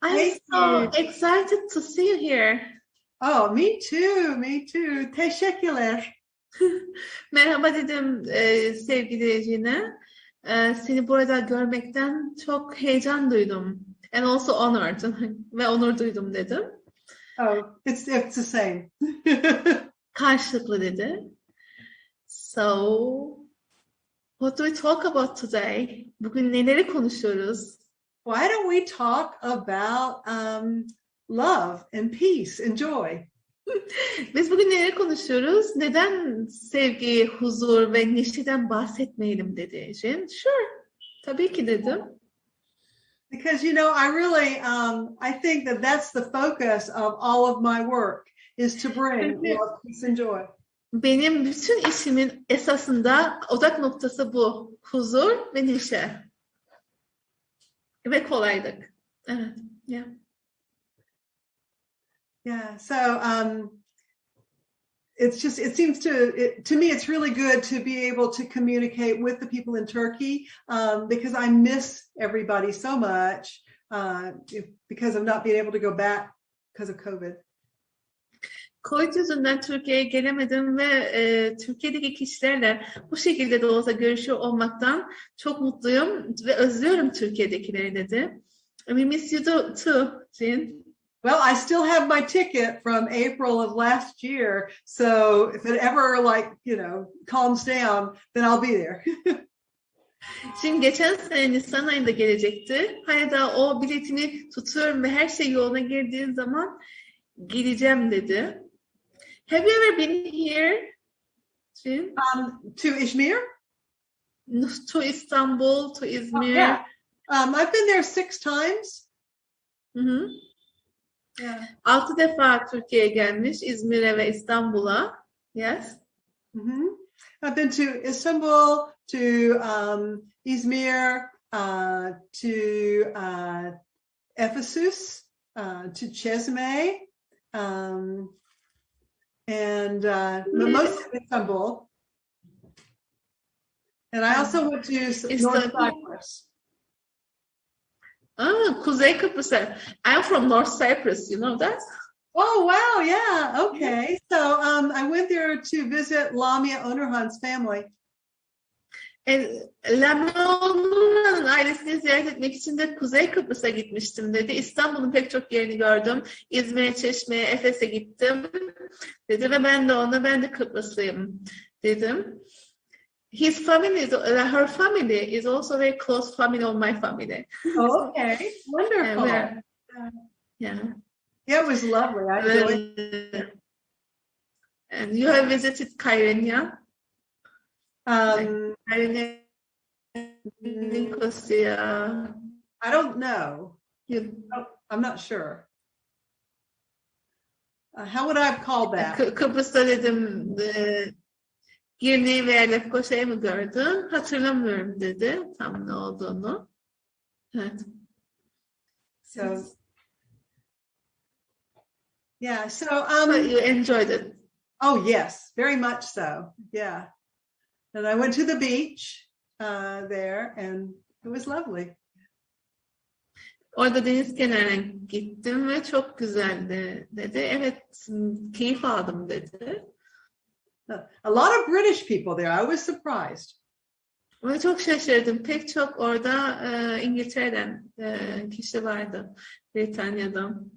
I'm Thank so you. excited to see you here. Oh, me too, me too. Teşekkürler. Merhaba dedim sevgili Ecine. Seni burada görmekten çok heyecan duydum. And also honored. Ve onur duydum dedim. Oh, it's the same. Karşılıklı dedi. So, what do we talk about today? Bugün neleri konuşuyoruz? Why don't we talk about love and peace and joy? Biz bugün neleri konuşuyoruz? Neden sevgi, huzur ve neşeden bahsetmeyelim dedi Ecin. Sure, tabii ki dedim. Because I really I think that's the focus of all of my work is to bring love, peace and joy. Benim bütün işimin esasında odak noktası bu. Huzur ve neşe. Ve kolaylık. Evet. Yeah. Yeah. So it seems to me it's really good to be able to communicate with the people in Turkey because I miss everybody so much because of not being able to go back because of COVID. Covid yüzünden Türkiye'ye gelemedim ve Türkiye'deki kişilerle bu şekilde de olsa görüşüyor olmaktan çok mutluyum ve özlüyorum Türkiye'dekileri dedi. We miss you too, Jean. Well, I still have my ticket from April of last year, so if it ever calms down, then I'll be there. Şimdi geçen sene Nisan ayında gelecekti. Hala o biletini tutuyorum ve her şey yoluna girdiği zaman geleceğim dedi. Have you ever been here, Jean? To Izmir? To Istanbul, to Izmir. Oh, yeah. I've been there 6 times. Hı-hı. Yeah. 6 defa Türkiye'ye gelmiş, İzmir'e ve İstanbul'a. Yes. Mm-hmm. I've been to Istanbul, to Izmir, to Ephesus, to Çeşme, and most of Istanbul. And I also went to North Cyprus. Kuzey Kıbrıs. I'm from North Cyprus, you know that? Oh, wow, yeah, okay. So I went there to visit Lamia Onurhan's family. Lamia Onurhan'ın ailesini ziyaret etmek için de Kuzey Kıbrıs'a gitmiştim dedi. İstanbul'un pek çok yerini gördüm. İzmir'e, Çeşme'ye, Efes'e gittim dedi ve ben de Kıbrıslıyım dedim. Her family is also very close family of my family. Oh, okay, wonderful. Yeah. Yeah, it was lovely. I enjoyed it. And you have visited Kyrenia? Kyrenia, Nicosia. I don't know. I'm not sure. How would I have called that? Kıbrıs'ta dedim Girne'yi veya Lefkoşa'yı mı gördün? Hatırlamıyorum dedi tam ne olduğunu. Evet. So yeah, so but you enjoyed it. Oh yes, very much so. Yeah. And I went to the beach there and it was lovely. Orada deniz kenarına gittim ve çok güzeldi dedi. Evet, keyif aldım dedi. A lot of British people there. I was surprised. Ve çok şaşırdım. Pek çok orada İngiltere'den kişi vardı. Britanya'dan.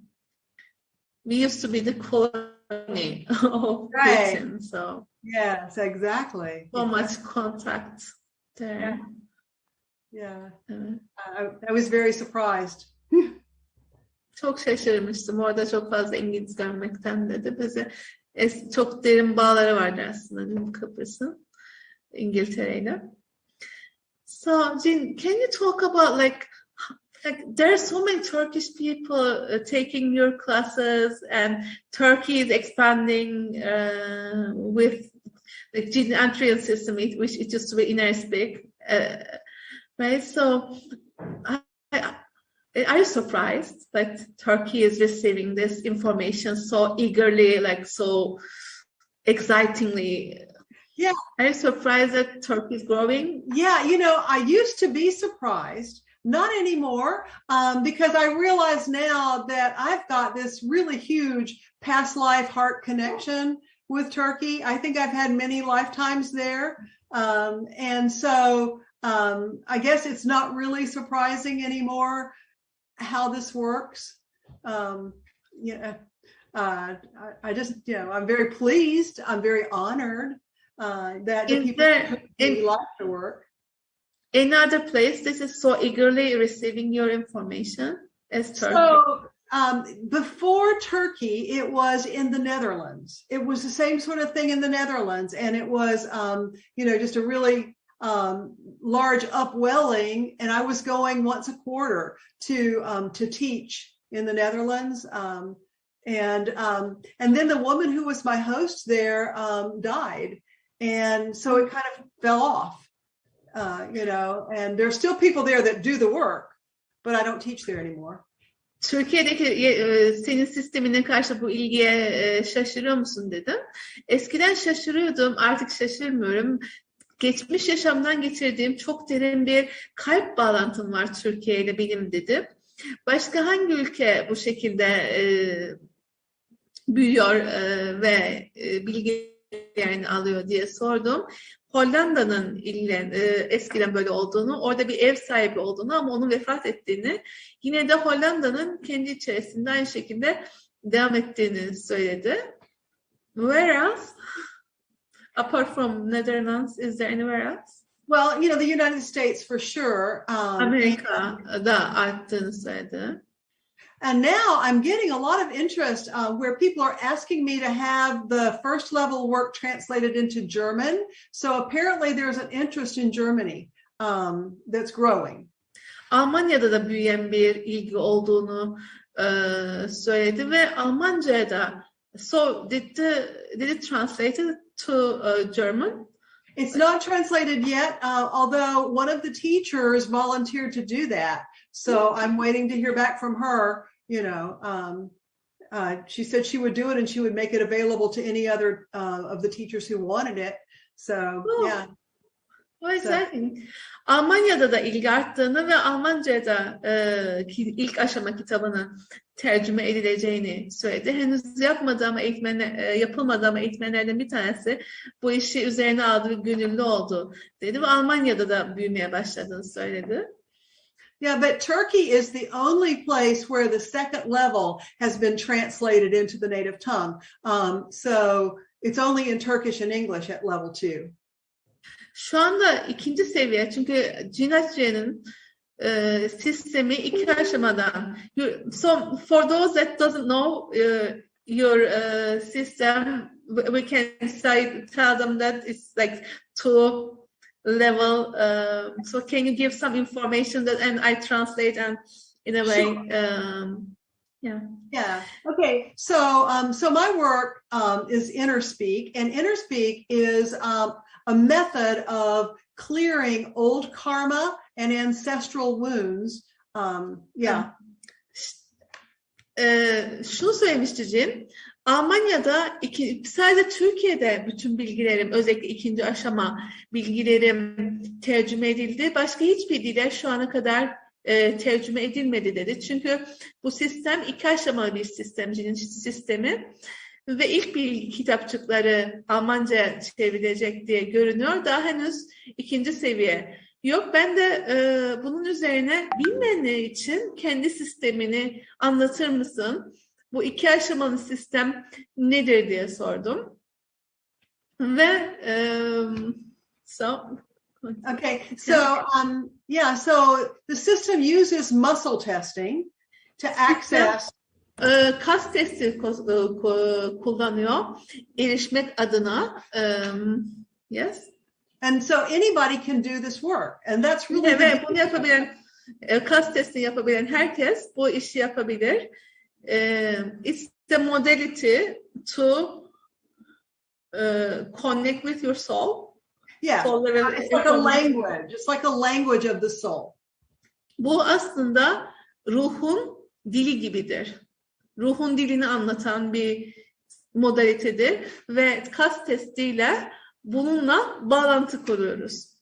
We used to be the colony of Britain, so yes, exactly. So much contact there. Yeah. I was very surprised. Çok şaşırmıştım. Orada çok fazla İngiliz görmekten dedi. Bize çok derin bağları vardı aslında Kıbrıs'ın İngiltere'yle. So, Jean, can you talk about like there are so many Turkish people taking your classes and Turkey is expanding with the Jean entrance system, which it used to be Inersbek, right? So, are you surprised that Turkey is receiving this information so eagerly, like so excitingly? Yeah. Are you surprised that Turkey is growing? Yeah, I used to be surprised, not anymore, because I realize now that I've got this really huge past life heart connection with Turkey. I think I've had many lifetimes there. And so I guess it's not really surprising anymore how this works. Yeah, I just, I'm very pleased. I'm very honored that the people like to work. Another place this is so eagerly receiving your information as Turkey? So before Turkey, it was in the Netherlands. It was the same sort of thing in the Netherlands, and it was just a really large upwelling. And I was going once a quarter to teach in the Netherlands. And then the woman who was my host there died, and so it kind of fell off. And there's still people there that do the work, but I don't teach there anymore. Türkiye'deki senin sistemine karşı bu ilgiye şaşırıyor musun dedim. Eskiden şaşırıyordum, artık şaşırmıyorum. Geçmiş yaşamdan geçirdiğim çok derin bir kalp bağlantım var Türkiye ile benim dedim. Başka hangi ülke bu şekilde büyüyor ve bilgilerini alıyor diye sordum. Hollanda'nın eskiden böyle olduğunu, orada bir ev sahibi olduğunu ama onun vefat ettiğini, yine de Hollanda'nın kendi içerisinde aynı şekilde devam ettiğini söyledi. Where else? Apart from Netherlands, is there anywhere else? Well, the United States for sure. Amerika'da arttığını söyledi. And now I'm getting a lot of interest where people are asking me to have the first level work translated into German. So apparently there's an interest in Germany that's growing. Almanya'da da büyüyen bir ilgi olduğunu söyledi ve Almanca'ya da. So did it translate it to German? It's not translated yet, although one of the teachers volunteered to do that. So I'm waiting to hear back from her. She said she would do it and she would make it available to any other of the teachers who wanted it. So, yeah. Vay exciting. Almanya'da da ilgi arttığını ve Almanca'da ilk aşama kitabının tercüme edileceğini söyledi. Henüz yapılmadı ama eğitmenlerden bir tanesi bu işi üzerine aldı ve gönüllü oldu dedi ve Almanya'da da büyümeye başladığını söyledi. Yeah, but Turkey is the only place where the second level has been translated into the native tongue. So it's only in Turkish and English at level 2. Şu anda ikinci seviye, çünkü Cinacci'nin sistemi iki aşamadan. So for those that doesn't know your system, we can tell them that it's like 2 level. So can you give some information and I translate and in a way? Sure. Yeah. Okay. So my work is InnerSpeak, and InnerSpeak is a method of clearing old karma and ancestral wounds. Şunu söylemişti Cin. Almanya'da sadece Türkiye'de bütün bilgilerim, özellikle ikinci aşama bilgilerim tercüme edildi. Başka hiçbir dile şu ana kadar tercüme edilmedi dedi. Çünkü bu sistem iki aşamalı bir sistem, Cin'in sistemi. Ve ilk bilgi kitapçıkları Almanca çevrilecek diye görünüyor. Daha henüz ikinci seviye yok. Ben de bunun üzerine bilmeyenler için kendi sistemini anlatır mısın? Bu iki aşamalı sistem nedir diye sordum. Ve okay, so the system uses muscle testing to access. Kas testi kullanıyor erişmek adına. Yes. And so anybody can do this work, and that's really. Evet, bunu yapabilen, kas testi yapabilen herkes bu işi yapabilir. It's the modality to connect with your soul. Yeah, it's like a language. It's like a language of the soul. Bu aslında ruhun dili gibidir. Ruhun dilini anlatan bir modalitedir ve kas testiyle bununla bağlantı kuruyoruz.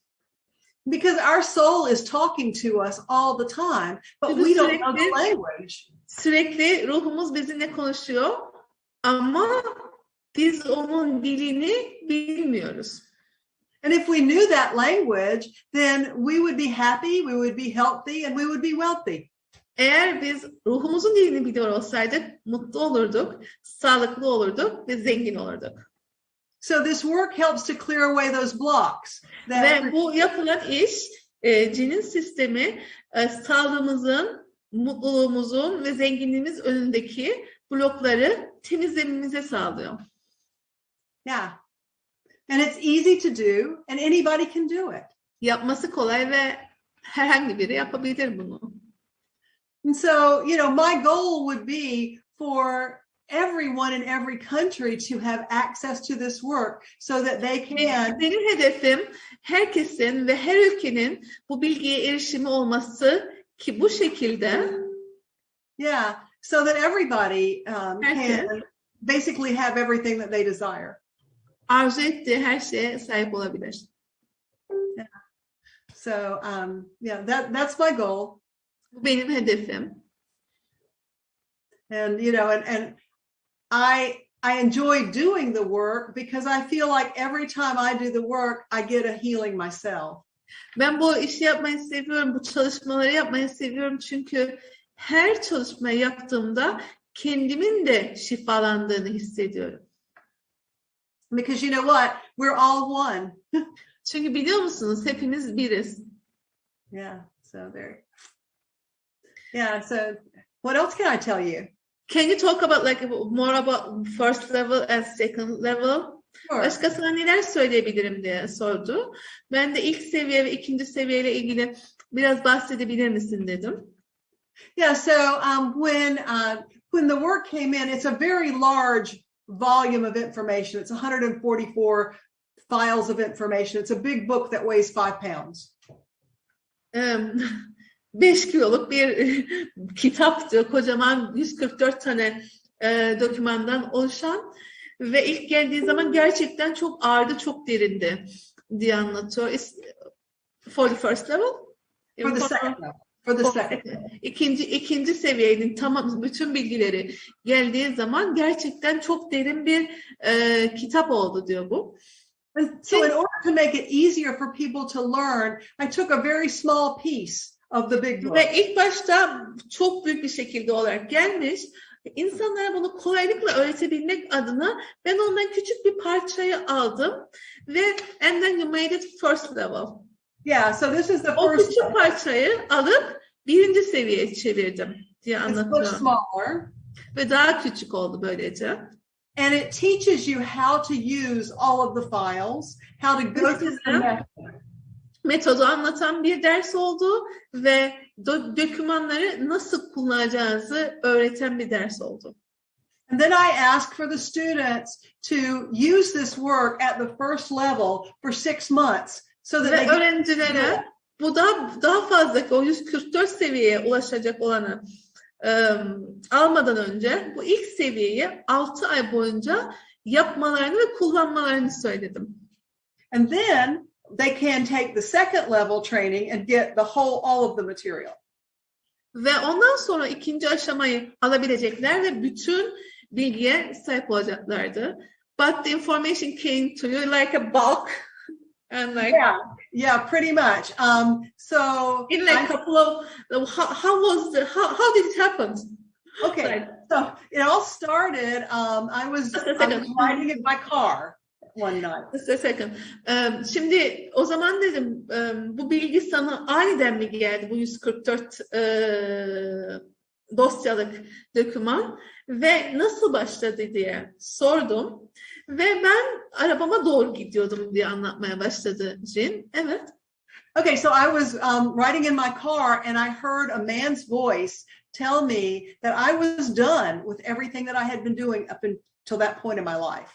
Because our soul is talking to us all the time, but Çünkü we don't know the language. Sürekli ruhumuz bizimle konuşuyor ama biz onun dilini bilmiyoruz. And if we knew that language, then we would be happy, we would be healthy, and we would be wealthy. Eğer biz ruhumuzun dilini biliyor olsaydık mutlu olurduk, sağlıklı olurduk ve zengin olurduk. So this work helps to clear away those blocks. Ve bu yapılan iş cinin sistemi sağlığımızın, mutluluğumuzun ve zenginliğimiz önündeki blokları temizlememize sağlıyor. Yeah. And it's easy to do, and anybody can do it. Yapması kolay ve herhangi biri yapabilir bunu. And so, my goal would be for everyone in every country to have access to this work so that they can. Benim hedefim herkesin ve her ülkenin bu bilgiye erişimi olması ki bu şekilde. Yeah, so that everybody can basically have everything that they desire. Arzu ettiği her şeye sahip olabilir. Yeah. So, that's my goal. Bu benim hedefim. And and I enjoy doing the work because I feel like every time I do the work, I get a healing myself. Ben bu işi yapmayı seviyorum, bu çalışmaları yapmayı seviyorum çünkü her çalışmayı yaptığımda kendimin de şifalandığını hissediyorum. Because you know what? We're all one. Çünkü biliyor musunuz hepimiz biriz. Yeah, so there. Yeah, so what else can I tell you? Can you talk about more about first level and second level? Sure. Başka sana neler söyleyebilirim diye sordu. Ben de ilk seviye ve ikinci seviyeyle ilgili biraz bahsedebilir misin dedim. Yeah, so when the work came in, it's a very large volume of information. It's 144 files of information. It's a big book that weighs 5 pounds. 5 kiloluk bir kitaptı. Kocaman 144 tane dokümandan oluşan ve ilk geldiği zaman gerçekten çok ağırdı, çok derindi diye anlatıyor. For the first level? For the second level. For the second. İkinci seviyenin tamam bütün bilgileri geldiği zaman gerçekten çok derin bir kitap oldu diyor bu. And so in order to make it easier for people to learn, I took a very small piece of the big book. Ve ilk başta çok büyük bir şekilde olarak gelmiş. İnsanlara bunu kolaylıkla öğretebilmek adına ben ondan küçük bir parçayı aldım ve and then you made it first level. Yeah, so this is the O first küçük parçayı alıp birinci seviyeye çevirdim diye It's much anlatıyor. smaller. Ve daha küçük oldu böylece. And it teaches you how to use all of the files, how to go through the method. Metodu anlatan bir ders oldu ve dokümanları nasıl kullanacağınızı öğreten bir ders oldu. And then I ask for the students to use this work at the first level for 6 months. So that Ve öğrencilere bu daha fazla o 144 seviyeye ulaşacak olanı almadan önce bu ilk seviyeyi 6 ay boyunca yapmalarını ve kullanmalarını söyledim. And then they can take the second level training and get all of the material. Ve ondan sonra ikinci aşamayı alabilecekler ve bütün bilgiye sahip olacaklardı. But the information came to you like a bulk. And Yeah, pretty much. So in like a couple of how did it happen? Okay, so it all started. I was riding in my car one night. Just a second. Şimdi o zaman dedim bu bilgi sana aniden mi geldi bu 144 dosyalık doküman ve nasıl başladı diye sordum. Ve ben arabama doğru gidiyordum diye anlatmaya başladı Jin. Evet. Okay, so I was riding in my car and I heard a man's voice tell me that I was done with everything that I had been doing up until that point in my life.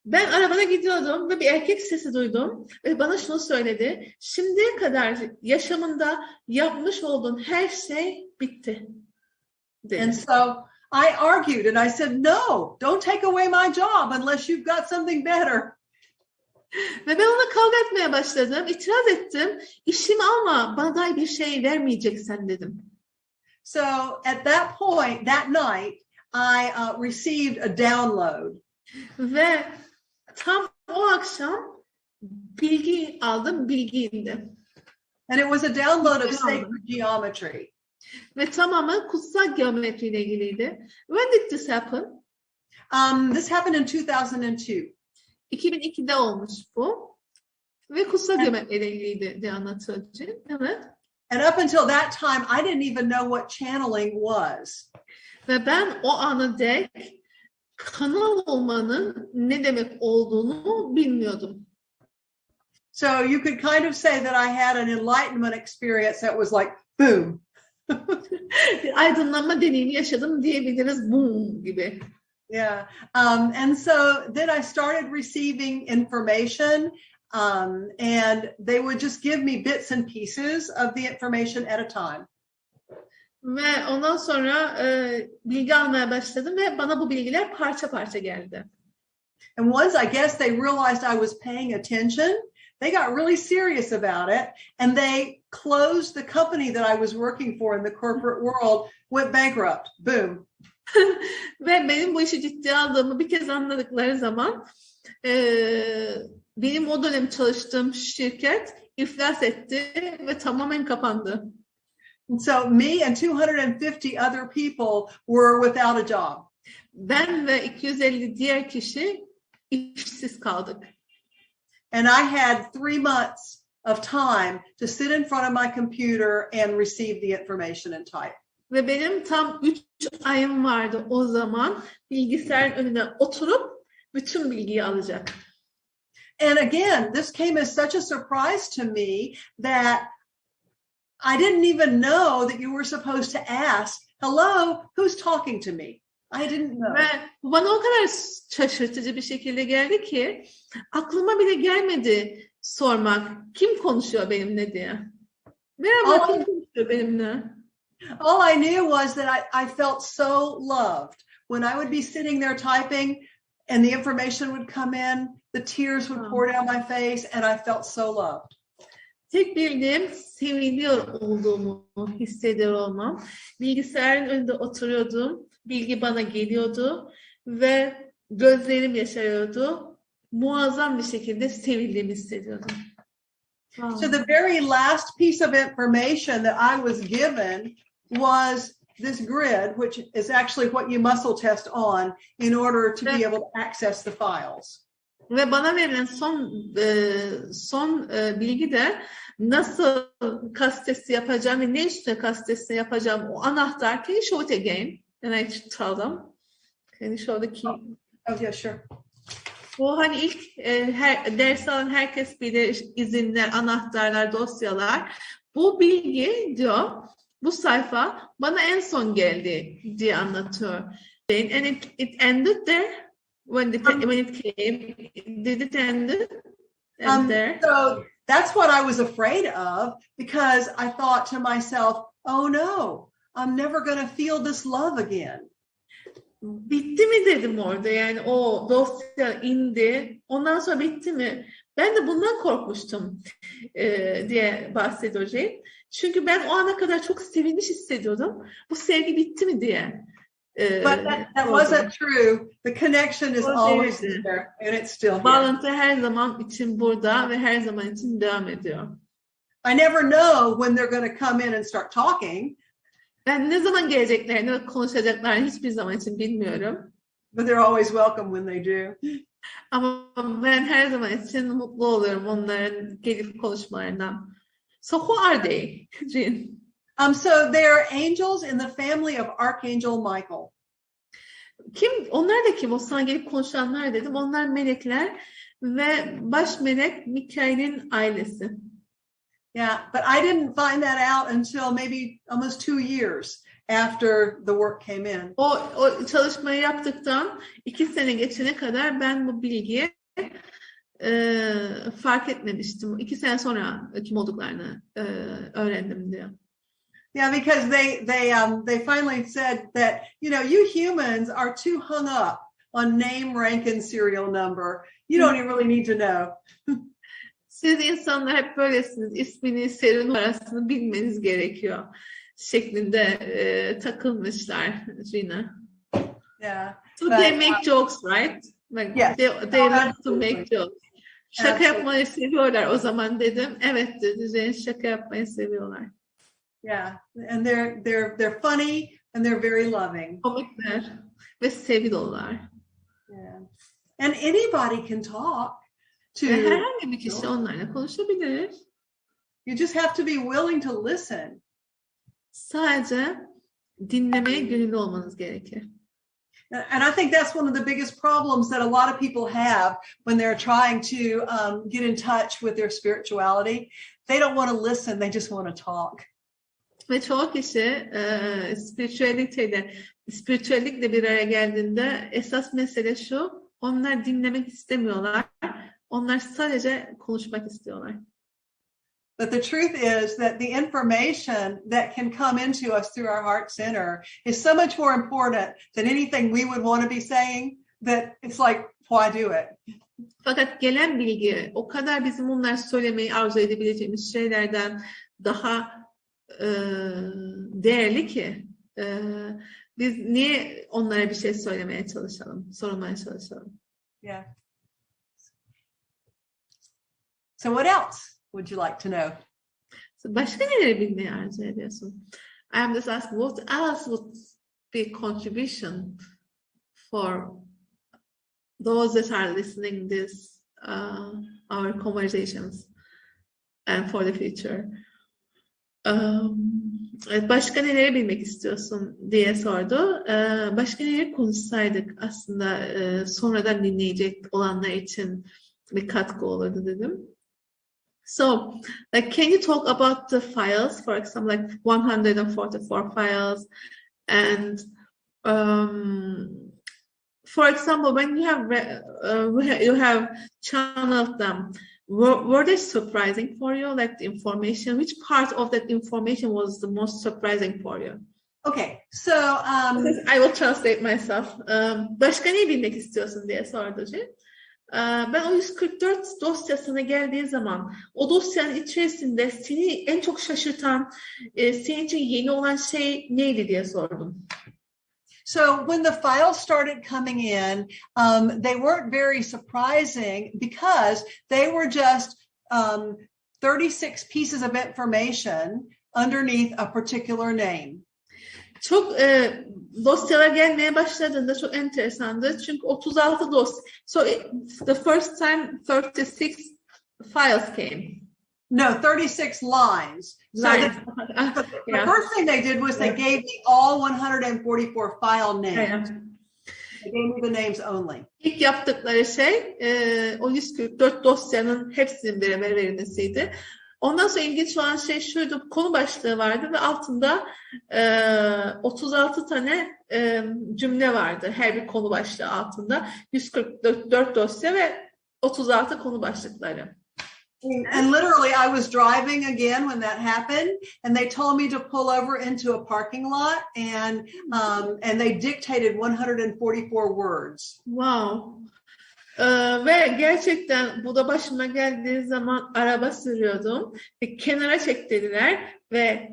Ben arabada gidiyordum ve bir erkek sesi duydum ve bana şunu söyledi. Şimdiye kadar yaşamında yapmış olduğun her şey bitti. Dedi. And so I argued and I said, no, don't take away my job unless you've got something better. Ve ben onunla kavga etmeye başladım. İtiraz ettim. İşimi alma, bana dair bir şey vermeyeceksen dedim. So at that point, that night, I received a download. Ve tam o akşam bilgi aldım, bilgi indi. And it was a download of sacred geometry. Ve tamamen kutsal geometriyle ilgiliydi. When did this happen? This happened in 2002. 2002'de olmuş bu. Ve kutsal geometriyle ilgiliydi diye anlatıyor. Evet. And up until that time, I didn't even know what channeling was. Ve ben o ana dek kanal olmanın ne demek olduğunu bilmiyordum. So you could kind of say that I had an enlightenment experience that was like, boom. Bir aydınlanma deneyimi yaşadım diyebiliriz, boom gibi. Yeah. And so then I started receiving information, and they would just give me bits and pieces of the information at a time. Ve ondan sonra bilgi almaya başladım ve bana bu bilgiler parça parça geldi. And once I guess they realized I was paying attention, they got really serious about it, and they closed the company that I was working for in the corporate world, went bankrupt. Boom. Ve benim bu işi ciddiye aldığımı bir kez anladıkları zaman benim o dönem çalıştığım şirket iflas etti ve tamamen kapandı. And so me and 250 other people were without a job. Ben ve 250 diğer kişi işsiz kaldık. And I had 3 months of time to sit in front of my computer and receive the information and type. Ve benim tam 3 ayım vardı o zaman bilgisayarın önüne oturup bütün bilgiyi alacak. And again, this came as such a surprise to me that I didn't even know that you were supposed to ask, hello, who's talking to me? I didn't know. Ve bu bana o kadar şaşırtıcı bir şekilde geldi ki aklıma bile gelmedi sormak. Kim konuşuyor benimle diye. Merhaba, kim konuşuyor benimle? All I knew was that I felt so loved. When I would be sitting there typing and the information would come in, the tears would pour down my face and I felt so loved. Tek bildiğim seviliyor olduğumu hissediyor olmam. Bilgisayarın önünde oturuyordum. Bilgi bana geliyordu ve gözlerim yaşarıyordu. Muazzam bir şekilde sevildiğimi hissediyordum. So the very last piece of information that I was given was this grid, which is actually what you muscle test on in order to be able to access the files. Ve bana verilen son bilgi de nasıl kas testi yapacağım ve ne üstüne kas testi yapacağım o anahtar. Can you show it again? And I tell them. Can you show the key? Oh yeah, sure. Bu hani ilk ders alan herkes bilir, izinler, anahtarlar, dosyalar. Bu bilgi diyor, bu sayfa bana en son geldi diye anlatıyor. And it ended there when it came. Did it end there? So that's what I was afraid of because I thought to myself, oh no, I'm never going to feel this love again. Bitti mi dedim orada, yani o dosya indi ondan sonra bitti mi? Ben de bundan korkmuştum diye bahsediyor Jane. Çünkü ben o ana kadar çok sevilmiş hissediyordum. Bu sevgi bitti mi diye. But that wasn't true. The connection is always there and it's still here. Bağlantı her zaman için burada ve her zaman için devam ediyor. I never know when they're going to come in and start talking. Ben ne zaman geleceklerini ve konuşacaklarını hiçbir zaman için bilmiyorum. But they're always welcome when they do. Ama ben her zaman için mutlu oluyorum onların gelip konuşmalarından. So who are they, Jean? So they are angels in the family of Archangel Michael. Kim? Onlar da kim? O sana gelip konuşanlar dedim. Onlar melekler ve baş melek Mikail'in ailesi. Yeah, but I didn't find that out until maybe almost 2 years after the work came in. O çalışmayı yaptıktan 2 sene geçene kadar ben bu bilgiyi fark etmemiştim. 2 sene sonra kim olduklarını öğrendim diyor. Yeah, because they finally said that, you know, you humans are too hung up on name, rank, and serial number. You don't even really need to know. Siz insanlar hep böylesiniz. İsmini, seri numarasını bilmeniz gerekiyor. Şeklinde takılmışlar Gina. Yeah. So they make jokes, right? Like Yes. they love to make jokes. Şaka Absolutely. yapmayı seviyorlar. O zaman dedim, evet dedi, Jane şaka yapmayı seviyorlar. Yeah. And they're funny and they're very loving. Komikler ve seviyorlar. Yeah. And anybody can talk to. Ve herhangi bir kişi onlarla konuşabilir. You just have to be willing to listen. Sadece dinlemeye gönüllü olmanız gerekir. And I think that's one of the biggest problems that a lot of people have when they're trying to get in touch with their spirituality. They don't want to listen, they just want to talk. Ve çoğu kişi spiritüellikle bir araya geldiğinde esas mesele şu, onlar dinlemek istemiyorlar. Onlar sadece konuşmak istiyorlar. But the truth is that the information that can come into us through our heart center is so much more important than anything we would want to be saying, that it's like, why do it? Fakat gelen bilgi o kadar bizim bunlar söylemeyi arzu edebileceğimiz şeylerden daha değerli ki biz niye onlara bir şey söylemeye çalışalım, sormaya çalışalım. Yeah. So what else would you like to know? Başka neleri bilmeyi arzu ediyorsun? I'm just asking, what else would be contribution for those that are listening this our conversations and for the future? Başka neleri bilmek istiyorsun diye sordu. Başka neleri konuşsaydık aslında sonradan dinleyecek olanlar için bir katkı olurdu dedim. So, like, can you talk about the files, for example, like 144 files, and for example, when you have channeled them, were they surprising for you? Like the information, which part of that information was the most surprising for you? Okay, so I will translate myself. Başka ne bilmek istiyorsun diye sordu Jane. Ben o 144 dosyasına geldiği zaman o dosyanın içerisinde seni en çok şaşırtan, senin için yeni olan şey neydi diye sordum. So when the files started coming in, they weren't very surprising because they were just 36 pieces of information underneath a particular name. Çok dosyalar gelmeye başladığında çok enteresandı. Çünkü 36 dosya. So the first time 36 files came. No, 36 lines. So Lines. the first thing they did was they gave me all 144 file names. They gave me the names only. İlk yaptıkları şey o 144 dosyanın hepsinin beraber verilmesiydi. Ondan sonra ilginç olan şey şuydu, konu başlığı vardı ve altında 36 tane cümle vardı her bir konu başlığı altında. 144 dosya ve 36 konu başlıkları. And literally I was driving again when that happened and they told me to pull over into a parking lot and they dictated 144 words. Wow. Ve gerçekten bu da başıma geldiği zaman araba sürüyordum ve kenara çek dediler ve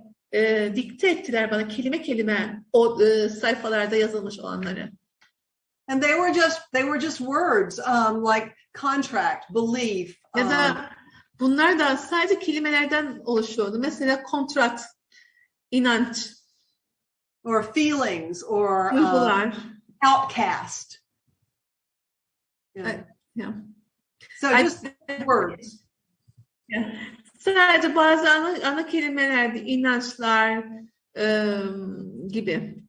dikte ettiler bana kelime kelime o sayfalarda yazılmış olanları. And they were just words like contract, belief. Ya da bunlar da sadece kelimelerden oluşuyordu. Mesela kontrat, inanç, or feelings, or duygular. outcast. Yeah. So just words. Yeah. Sadece bazı ana kelimelerdi, inançlar gibi.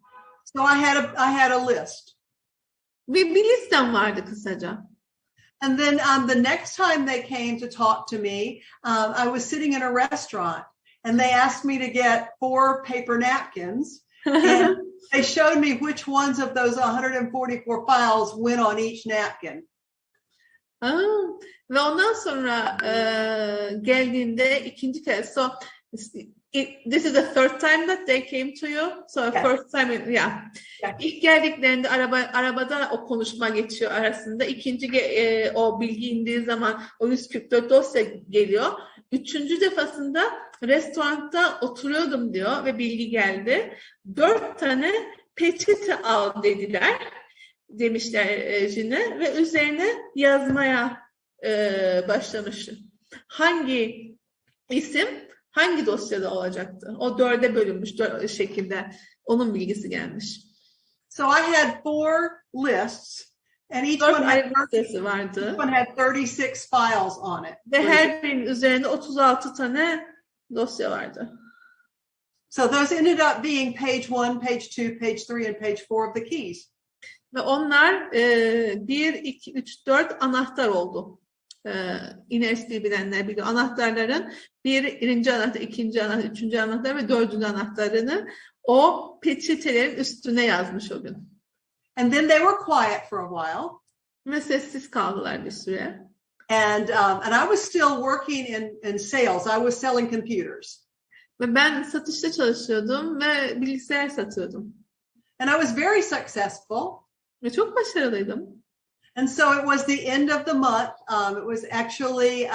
So I had a list. Bir listem vardı kısaca. And then the next time they came to talk to me, I was sitting in a restaurant and they asked me to get 4 paper napkins. And they showed me which ones of those 144 files went on each napkin. Ve ondan sonra geldiğinde ikinci kez This is the third time that they came to you. So Yes. first time, yeah. Yes. İlk geldiklerinde arabada o konuşma geçiyor arasında. İkinci o bilgi indiği zaman o 144 dosya geliyor. Üçüncü defasında restoranda oturuyordum diyor ve bilgi geldi. 4 tane peçete al dediler. Demişler Jin'e ve üzerine yazmaya başlamış. Hangi isim hangi dosyada olacaktı? O 4'e bölünmüş şekilde. Onun bilgisi gelmiş. So I had 4 lists, and each 4 one ayrı dosyası vardı. had 36 files on it. Ve her birinin üzerinde 36 tane dosya vardı. So those ended up being page 1, page 2, page 3, and page 4 of the keys. Ve onlar 1, 2, 3, 4 anahtar oldu. İNSD bilenler biliyor. Anahtarların birinci anahtar, ikinci anahtar, üçüncü anahtar ve dördüncü anahtarını o peçetelerin üstüne yazmış o gün. And then they were quiet for a while. Ve sessiz kaldılar bir süre. And I was still working in sales. I was selling computers. Ve ben satışta çalışıyordum ve bilgisayar satıyordum. And I was very successful. Ve çok başarılıydım. And so it was the end of the month. It was actually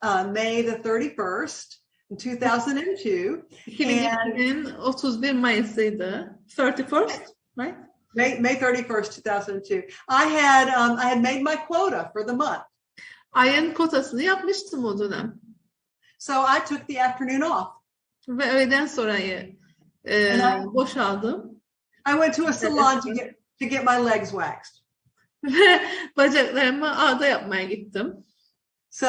May the 31st in 2002. 2002'nin 31 Mayıs'ıydı. 31st, right? May 31st, 2002. I had made my quota for the month. Ayın kotasını yapmıştım o dönem. So I took the afternoon off. Ve öğleden sonrayı boşaldım. I went to a salon to get my legs waxed. Ve bacaklarımı ağda yapmaya gittim. So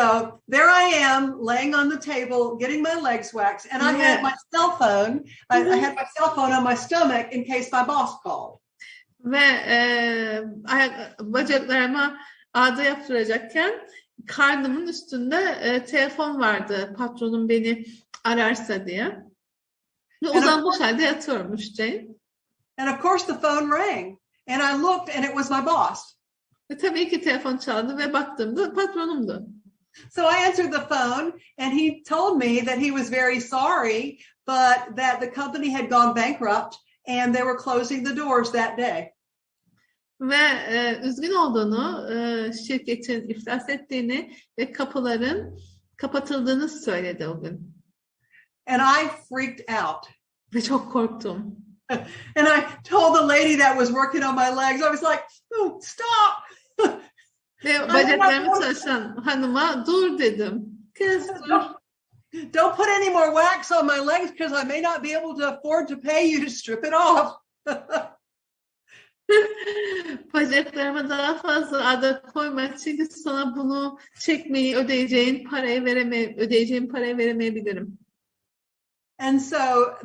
there I am laying on the table getting my legs waxed, and I had my cell phone. I had my cell phone on my stomach in case my boss called. Ve bacaklarıma ağda yaptıracakken karnımın üstünde telefon vardı. Patronum beni ararsa diye. Ve uzanmış halde yatıyormuş Jane. And of course the phone rang, and I looked, and it was my boss. Ve tabii ki telefon çaldı ve baktığımda patronumdu. So I answered the phone, and he told me that he was very sorry, but that the company had gone bankrupt, and they were closing the doors that day. Ve üzgün olduğunu, şirketin iflas ettiğini ve kapıların kapatıldığını söyledi o gün. And I freaked out. Ve çok korktum. And I told the lady that was working on my legs, I was like, oh, stop. Ve bacaklarımı çalışan hanıma dur dedim. Kız dur. Don't put any more wax on my legs because I may not be able to afford to pay you to strip it off. Bacaklarıma daha fazla ağda koyma çünkü sana bunu çekmeyi ödeyeceğim parayı veremeyebilirim. And so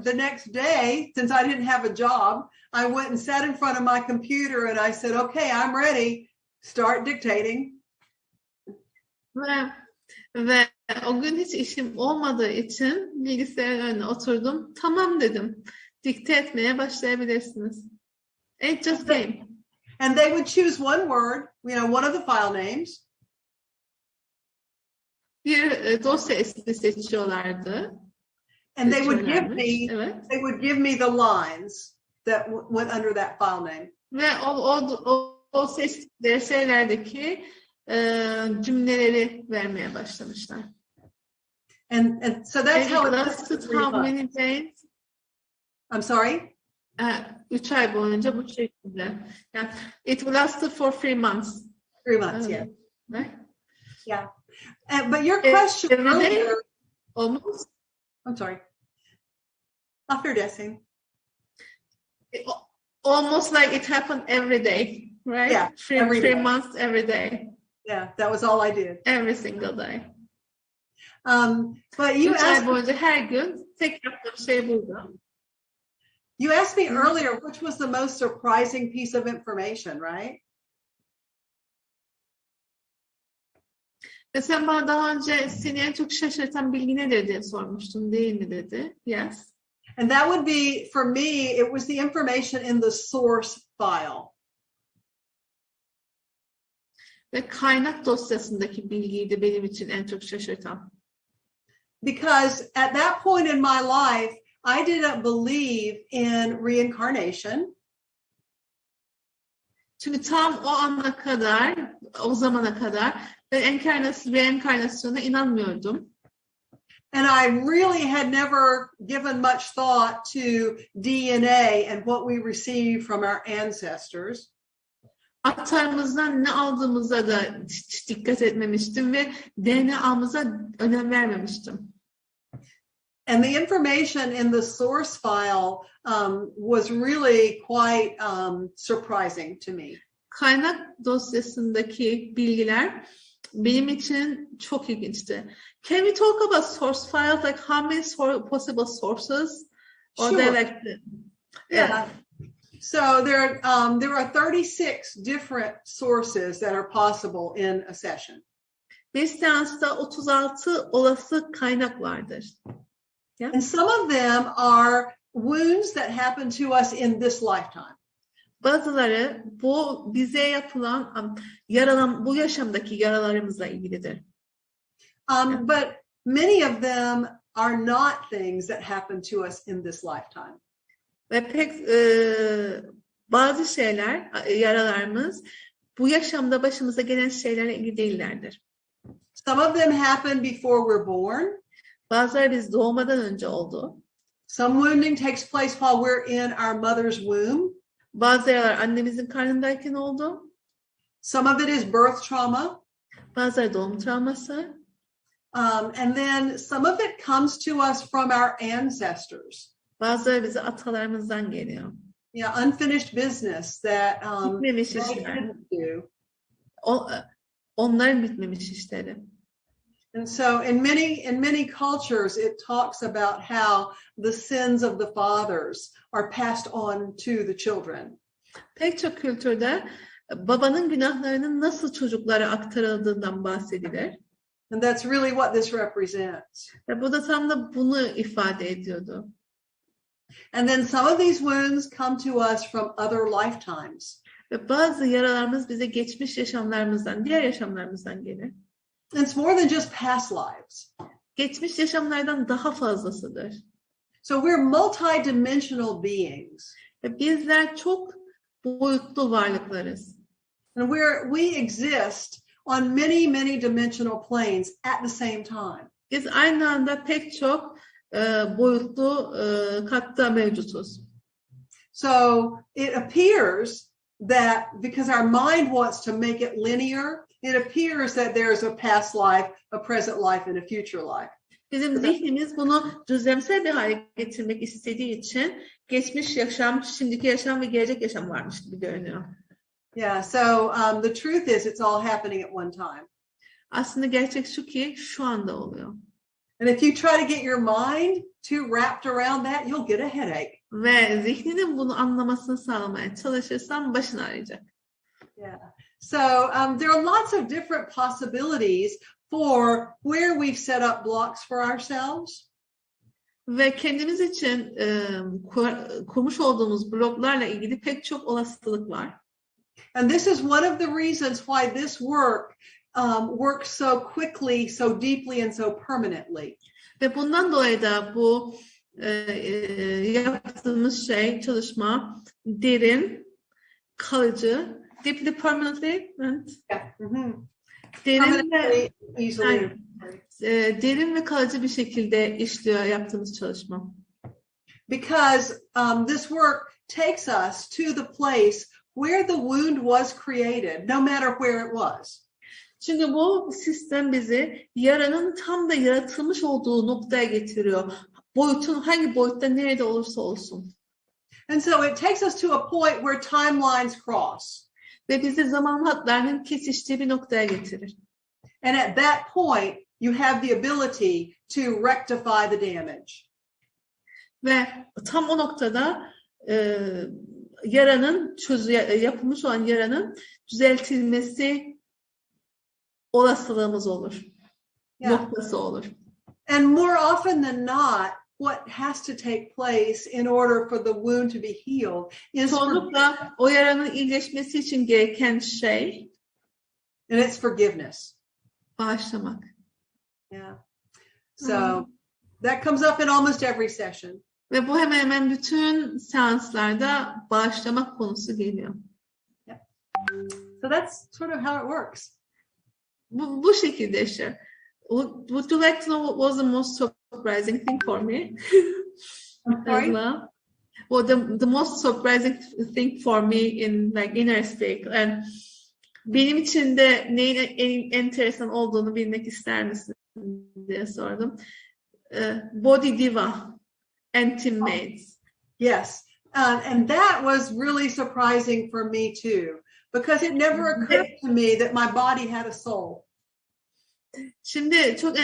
the next day, since I didn't have a job, I went and sat in front of my computer and I said, okay, I'm ready. Start dictating. Ve o gün hiç işim olmadığı için bilgisayarın önüne oturdum. Tamam dedim. Dikte etmeye başlayabilirsiniz. It just came. And they would choose one word, one of the file names. Bir dosya ismi seçiyorlardı. And they would give me the lines that went under that file name. Ve o seçtikleri şeylerdeki cümleleri vermeye başlamışlar. And so that's how it lasted how many days? I'm sorry? 3 ay boyunca bu şekilde. Yani, it lasted for 3 months. 3 months, yeah. Right? Yeah. But your question earlier, almost. I'm sorry. Affedersin. Almost like it happened every day, right? Yeah, 3 months every day. Yeah, that was all I did. Every single day. But you 3 ay boyunca her gün tek yaptığım şey buydu. You asked me earlier which was the most surprising piece of information, right? Ve sen bana daha önce seni en çok şaşırtan bilgi nedir diye sormuştun, değil mi dedi. Yes. And that would be, for me, it was the information in the source file. Ve kaynak dosyasındaki bilgiydi benim için en çok şaşırtan. because at that point in my life, I didn't believe in reincarnation. Çünkü tam o ana kadar, o zamana kadar ben reenkarnasyona inanmıyordum. And I really had never given much thought to DNA and what we receive from our ancestors. Atalarımızdan ne aldığımıza da hiç dikkat etmemiştim ve DNA'mıza önem vermemiştim. And the information in the source file was really quite surprising to me. Kaynak dosyasındaki bilgiler benim için çok ilginçti. Can we talk about source files? Like how many possible sources? Or Sure. like Yeah. So there are 36 different sources that are possible in a session. Bir seansta 36 olası kaynak vardır. Yeah. And some of them are wounds that happen to us in this lifetime. Bazıları bu bize yapılan bu yaşamdaki yaralarımızla ilgilidir. But many of them are not things that happen to us in this lifetime. Ve pek bazı şeyler, yaralarımız bu yaşamda başımıza gelen şeylerle ilgili değillerdir. Some of them happen before we're born. Bazıları biz doğmadan önce oldu. Some wounding takes place while we're in our mother's womb. Bazı yaralar annemizin karnındayken oldu. Some of it is birth trauma. Bazıları doğum travması. And then some of it comes to us from our ancestors. Bazıları bize atalarımızdan geliyor. Yeah, unfinished business that Bitmemiş they işler. didn't do. Onların bitmemiş işleri. And so in many cultures, it talks about how the sins of the fathers are passed on to the children. Pek çok kültürde babanın günahlarının nasıl çocuklara aktarıldığından bahsedilir. And that's really what this represents. Ve bu da tam da bunu ifade ediyordu. And then some of these wounds come to us from other lifetimes. Ve bazı yaralarımız bize geçmiş yaşamlarımızdan, diğer yaşamlarımızdan gelir. And it's more than just past lives. Geçmiş yaşamlardan daha fazlasıdır. So we're multi-dimensional beings. Ve bizler çok boyutlu varlıklarız. And we exist on many dimensional planes at the same time. Biz aynı anda pek çok boyutlu katta mevcutuz. So it appears that because our mind wants to make it linear, it appears that there's a past life, a present life, and a future life. Bizim zihnimiz bunu düzlemsel bir hale getirmek istediği için geçmiş yaşam, şimdiki yaşam ve gelecek yaşam varmış gibi görünüyor. Yeah, so the truth is it's all happening at one time. Aslında gerçek şu ki şu anda oluyor. And if you try to get your mind too wrapped around that, you'll get a headache. Ve zihninin bunu anlamasını sağlamaya çalışırsan başın ağrıyacak. Yeah. So there are lots of different possibilities for where we've set up blocks for ourselves. Ve kendimiz için kurmuş olduğumuz bloklarla ilgili pek çok olasılık var. And this is one of the reasons why this work works so quickly, so deeply, and so permanently. Ve bundan dolayı da bu yaptığımız çalışma derin, kalıcı, deeply, permanently, Yeah. Mm-hmm. Derin ve kalıcı bir şekilde işliyor yaptığımız çalışma. Because this work takes us to the place where the wound was created, no matter where it was. Çünkü bu sistem bizi yaranın tam da yaratılmış olduğu noktaya getiriyor. Boyutun hangi boyutta nerede olursa olsun. And so it takes us to a point where timelines cross. Ve bizi zaman hatlarının kesiştiği bir noktaya getirir. And at that point, you have the ability to rectify the damage. Ve tam o noktada yaranın yapılmış olan yaranın düzeltilmesi olasılığımız olur. Yeah. Noktası olur. And more often than not, what has to take place in order for the wound to be healed is Çoğunlukla o yaranın iyileşmesi için gereken şey and it's forgiveness. bağışlamak. Yeah. So That comes up in almost every session. Ve bu hemen hemen bütün seanslarda bağışlamak konusu geliyor. So that's sort of how it works. Bu şekilde işte. Would you like to know what was the most surprising thing for me? I'm sorry? As well? Well, the most surprising thing for me in like inner speak. And benim için de neyin en enteresan olduğunu bilmek ister misin diye sordum. Body Diva and Teammates. Yes. And that was really surprising for me too, because it never occurred to me that my body had a soul. Şimdi çok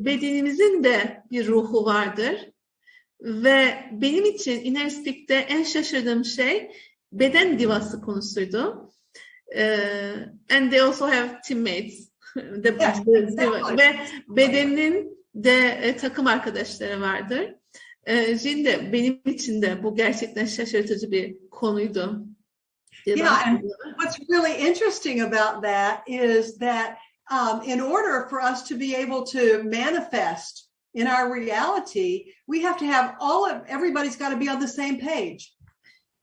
bedenimizin de bir ruhu vardır. Ve benim için Inner Speak'te en şaşırdığım şey beden divası konusuydu. And they also have teammates. Ve bedenin de takım arkadaşları vardır. Şimdi benim için de bu gerçekten şaşırtıcı bir konuydu. Yeah, and what's really interesting about that is that in order for us to be able to manifest in our reality, we have to have everybody's got to be on the same page.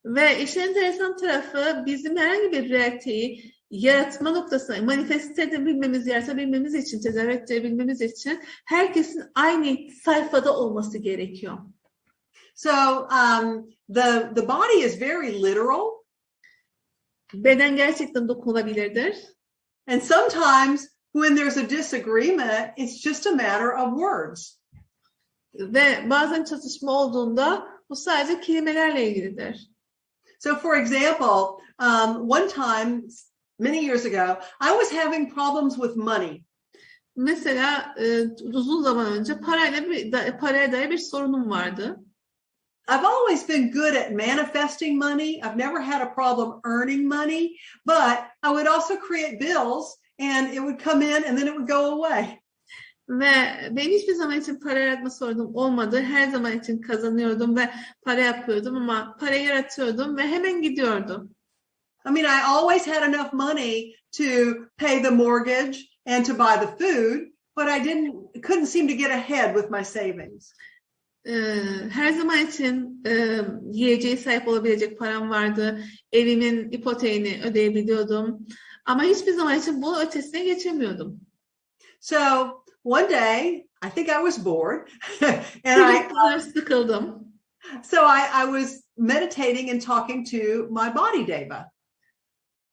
Ve işin enteresan tarafı bizim herhangi bir realiteyi yaratma noktasına manifeste edebilmemiz, yaratabilmemiz için, tezahür ettirebilmemiz için herkesin aynı sayfada olması gerekiyor. So the body is very literal. Beden gerçekten dokunulabilirdir. And sometimes when there's a disagreement, it's just a matter of words. Ve bazen çatışma olduğunda bu sadece kelimelerle ilgilidir. So for example, one time, many years ago, I was having problems with money. Mesela uzun zaman önce paraya dair bir sorunum vardı. I've always been good at manifesting money. I've never had a problem earning money, but I would also create bills and it would come in and then it would go away. Ve benim hiçbir zaman için para yaratma sorunum olmadı. Her zaman için kazanıyordum ve para yapıyordum ama para yaratıyordum ve hemen gidiyordum. I mean, I always had enough money to pay the mortgage and to buy the food, but I couldn't seem to get ahead with my savings. Her zaman için yiyeceğe sahip olabilecek param vardı. Evimin ipoteğini ödeyebiliyordum. Ama hiçbir zaman için bu ötesine geçemiyordum. So one day, I think I was bored, and sıkıldım. So I was meditating and talking to my body deva.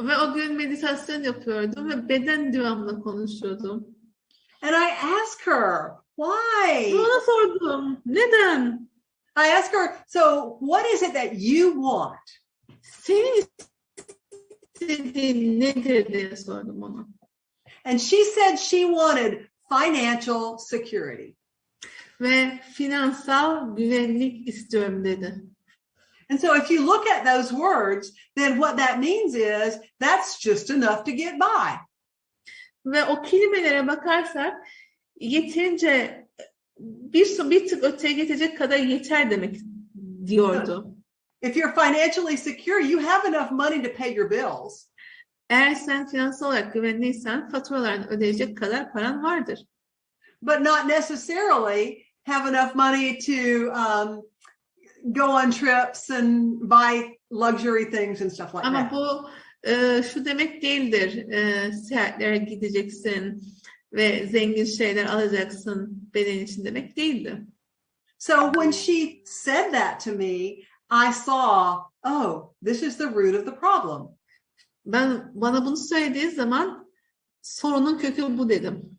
Ve o gün meditasyon yapıyordum ve beden divamla konuşuyordum. And I asked her, why? Ona sordum. Neden? I asked her, so what is it that you want? Senin istediğin nedir diye sordum ona. And she said she wanted financial security. Ve finansal güvenlik istiyorum dedi. And so if you look at those words, then what that means is that's just enough to get by. Ve o kelimelere bakarsak yeterince bir tık öteye geçecek kadar yeter demek diyordu. If you're financially secure, you have enough money to pay your bills. Eğer sen finansal olarak güvenliysen faturalarını ödeyecek kadar paran vardır. But not necessarily have enough money to go on trips and buy luxury things and stuff like Ama that. bu şu demek değildir. Seyahatlere gideceksin ve zengin şeyler alacaksın beden için demek değildi. So when she said that to me, I saw, oh, this is the root of the problem. Bana bunu söylediği zaman sorunun kökü bu dedim.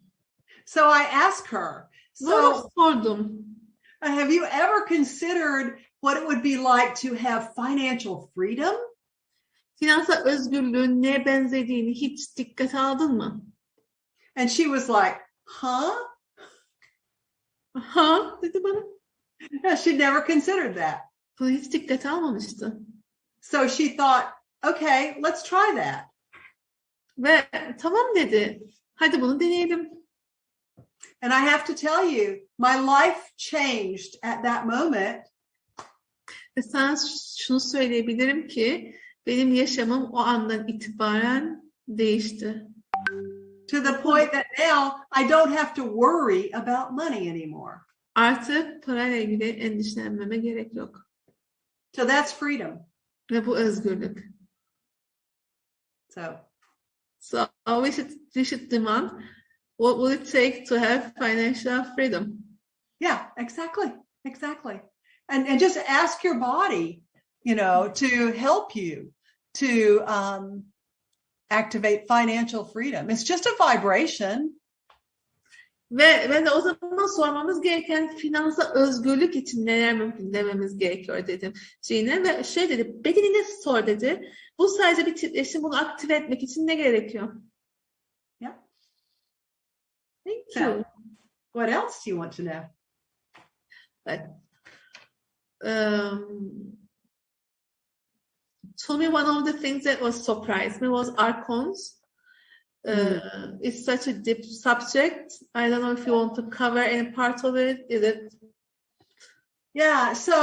So I asked her, so sordum. Have you ever considered what it would be like to have financial freedom? Finansal özgürlüğün neye benzediğini hiç dikkate aldın mı? And she was like, huh? Ha dedi bana. No, she'd never considered that. Bunu hiç dikkate almamıştı. So she thought, okay, let's try that. Ve tamam dedi. Hadi bunu deneyelim. And I have to tell you, my life changed at that moment. Ve sana şunu söyleyebilirim ki benim yaşamım o andan itibaren değişti. To the point that now I don't have to worry about money anymore. Artık parayla ilgili endişelenmeme gerek yok. So that's freedom. Ve bu özgürlük. So we should demand, what will it take to have financial freedom? Yeah, exactly. And just ask your body, to help you to activate financial freedom. It's just a vibration. Ve de o zaman sormamız gereken finansal özgürlük için neler mümkün dememiz gerekiyor dedim Cine. Ve şey dedi, bedenine sor dedi. Bu sadece bir titreşim, bunu aktive etmek için ne gerekiyor? Yeah. Thank you. What else do you want to know? To me, one of the things that was surprised me was archons. It's such a deep subject. I don't know if you want to cover any part of it. Is it? Yeah. So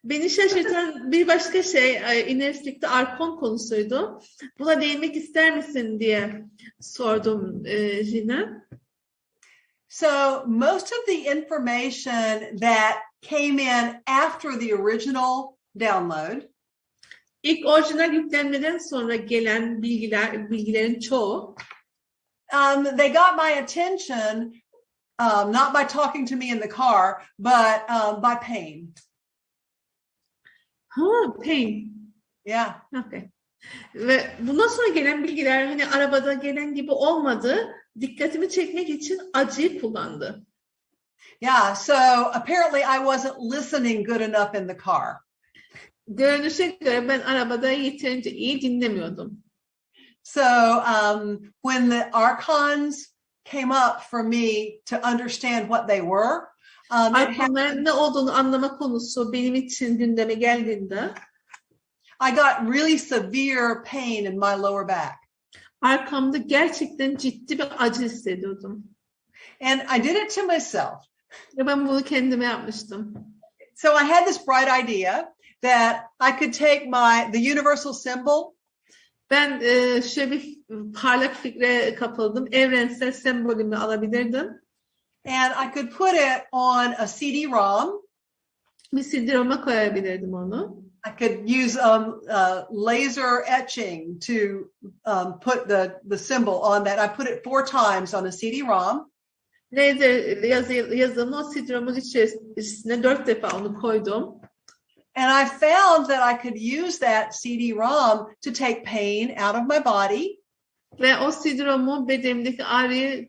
beni şaşırtan bir başka şey inerislikte arkon konusuydu. Buna değinmek ister misin diye sordum Jine. So most of the information that came in after the original download, İlk orijinal yüklenmeden sonra gelen bilgilerin çoğu, they got my attention not by talking to me in the car, but by pain. Pain. Yeah. Okay. Ve bundan sonra gelen bilgiler hani arabada gelen gibi olmadı. Dikkatimi çekmek için acıyı kullandı. Yeah, so apparently I wasn't listening good enough in the car. Görünüşe göre ben arabada yeterince iyi dinlemiyordum. So when the archons came up for me to understand what they were, arkonların ne olduğunu anlama konusu benim için gündeme geldiğinde, I got really severe pain in my lower back. Arkamda gerçekten ciddi bir acı hissediyordum. And I did it to myself. Ve ben bunu kendime yapmıştım. So I had this bright idea that I could take the universal symbol. Ben şöyle bir parlak fikre kapıldım. Evrensel sembolümü alabilirdim. And I could put it on a CD-ROM. Bir CD-ROM'a koyabilirdim onu. I could use laser etching to put the symbol on that. I put it 4 times on a CD-ROM. Laser yazımı o CD-ROM'un içerisine 4 defa onu koydum. And I found that I could use that CD-ROM to take pain out of my body. Ve o CD-ROM'u bedenimdeki ağrıyı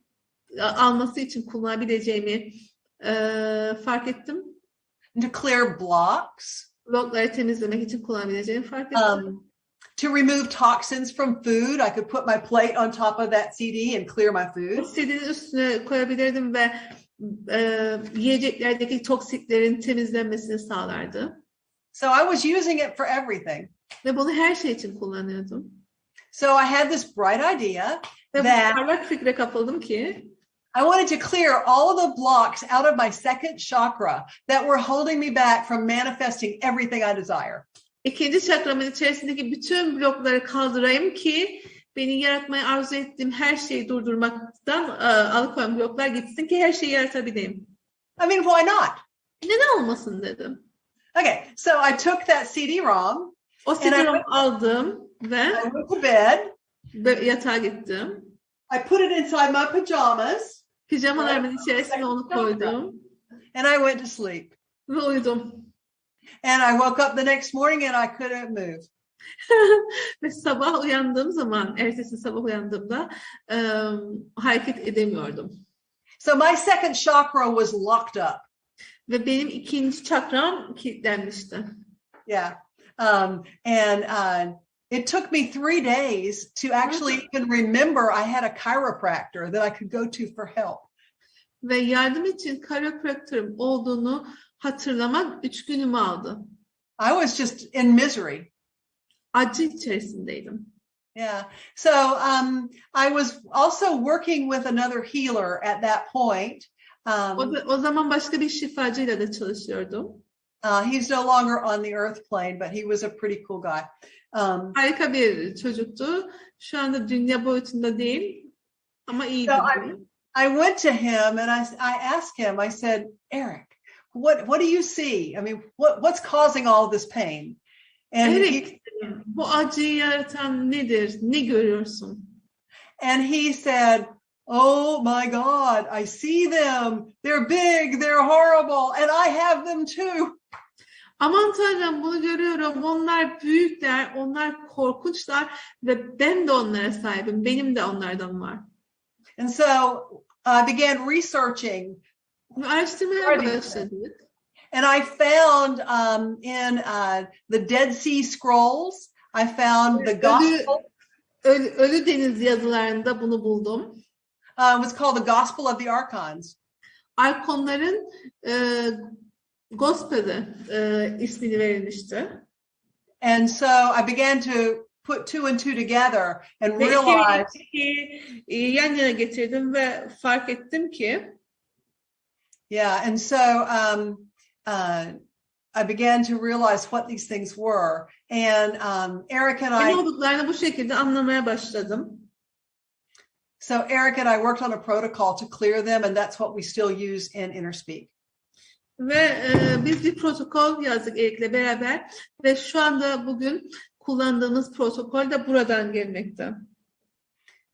alması için kullanabileceğimi fark ettim. To clear blocks. Blokları temizlemek için kullanabileceğimi fark ettim. To remove toxins from food, I could put my plate on top of that CD and clear my food. CD'nin üstüne koyabilirdim ve yiyeceklerdeki toksiklerin temizlenmesini sağlardı. So I was using it for everything. Ve bunu her şey için kullanıyordum. So I had this bright idea ve that bu parlak fikre kapıldım ki I wanted to clear all of the blocks out of my second chakra that were holding me back from manifesting everything I desire. İkinci çakramın içerisindeki bütün blokları kaldırayım ki beni yaratmayı arzu ettiğim her şeyi durdurmaktan alıkoyan bloklar gitsin ki her şeyi yaratabileyim. I mean, why not? Neden olmasın dedim. Okay, so I took that CD-ROM. O CD-ROM aldım ve I went to bed. Yatağa gittim. I put it inside my pajamas. Pijamalarımın içerisine onu koydum. And I went to sleep. Ve uyudum. And I woke up the next morning and I couldn't move. Ve sabah uyandığım zaman, ertesi sabah uyandığımda hareket edemiyordum. So my second chakra was locked up. Ve benim ikinci çakram kilitlenmişti. Yeah. And it took me 3 days to actually even remember I had a chiropractor that I could go to for help. Ve yardım için chiropractor'ım olduğunu hatırlamak 3 günümü aldı. I was just in misery. Acı içerisindeydim. Yeah. So I was also working with another healer at that point. O zaman başka bir şifacıyla da çalışıyordum. He's no longer on the earth plane, but he was a pretty cool guy. Harika bir çocuktu. Şu anda dünya boyutunda değil ama iyiydi. So I went to him and I asked him, I said, Eric, what do you see? I mean, what's causing all this pain? And Eric, bu acıyı yaratan nedir? Ne görüyorsun? he said, oh my God, I see them. They're big, they're horrible, and I have them too. Aman Tanrım, bunu görüyorum. Onlar büyükler, onlar korkunçlar ve ben de onlara sahibim. Benim de onlardan var. And so I began researching. Araştırmaya başladık. And I found in the Dead Sea Scrolls, I found the Gospel. Ölü Deniz yazılarında bunu buldum. It was called the Gospel of the Archons. Arkonların Gospel'ı ismini verilmişti. And so I began to put two and two together and realize. Yan yana getirdim ve fark ettim ki. Yeah, and so I began to realize what these things were. And Eric and I. Ne olduklarını bu şekilde anlamaya başladım. So Eric and I worked on a protocol to clear them, and that's what we still use in InnerSpeak. Ve biz bir protokol yazdık Eric'le beraber ve şu anda bugün kullandığımız protokol de buradan gelmekte.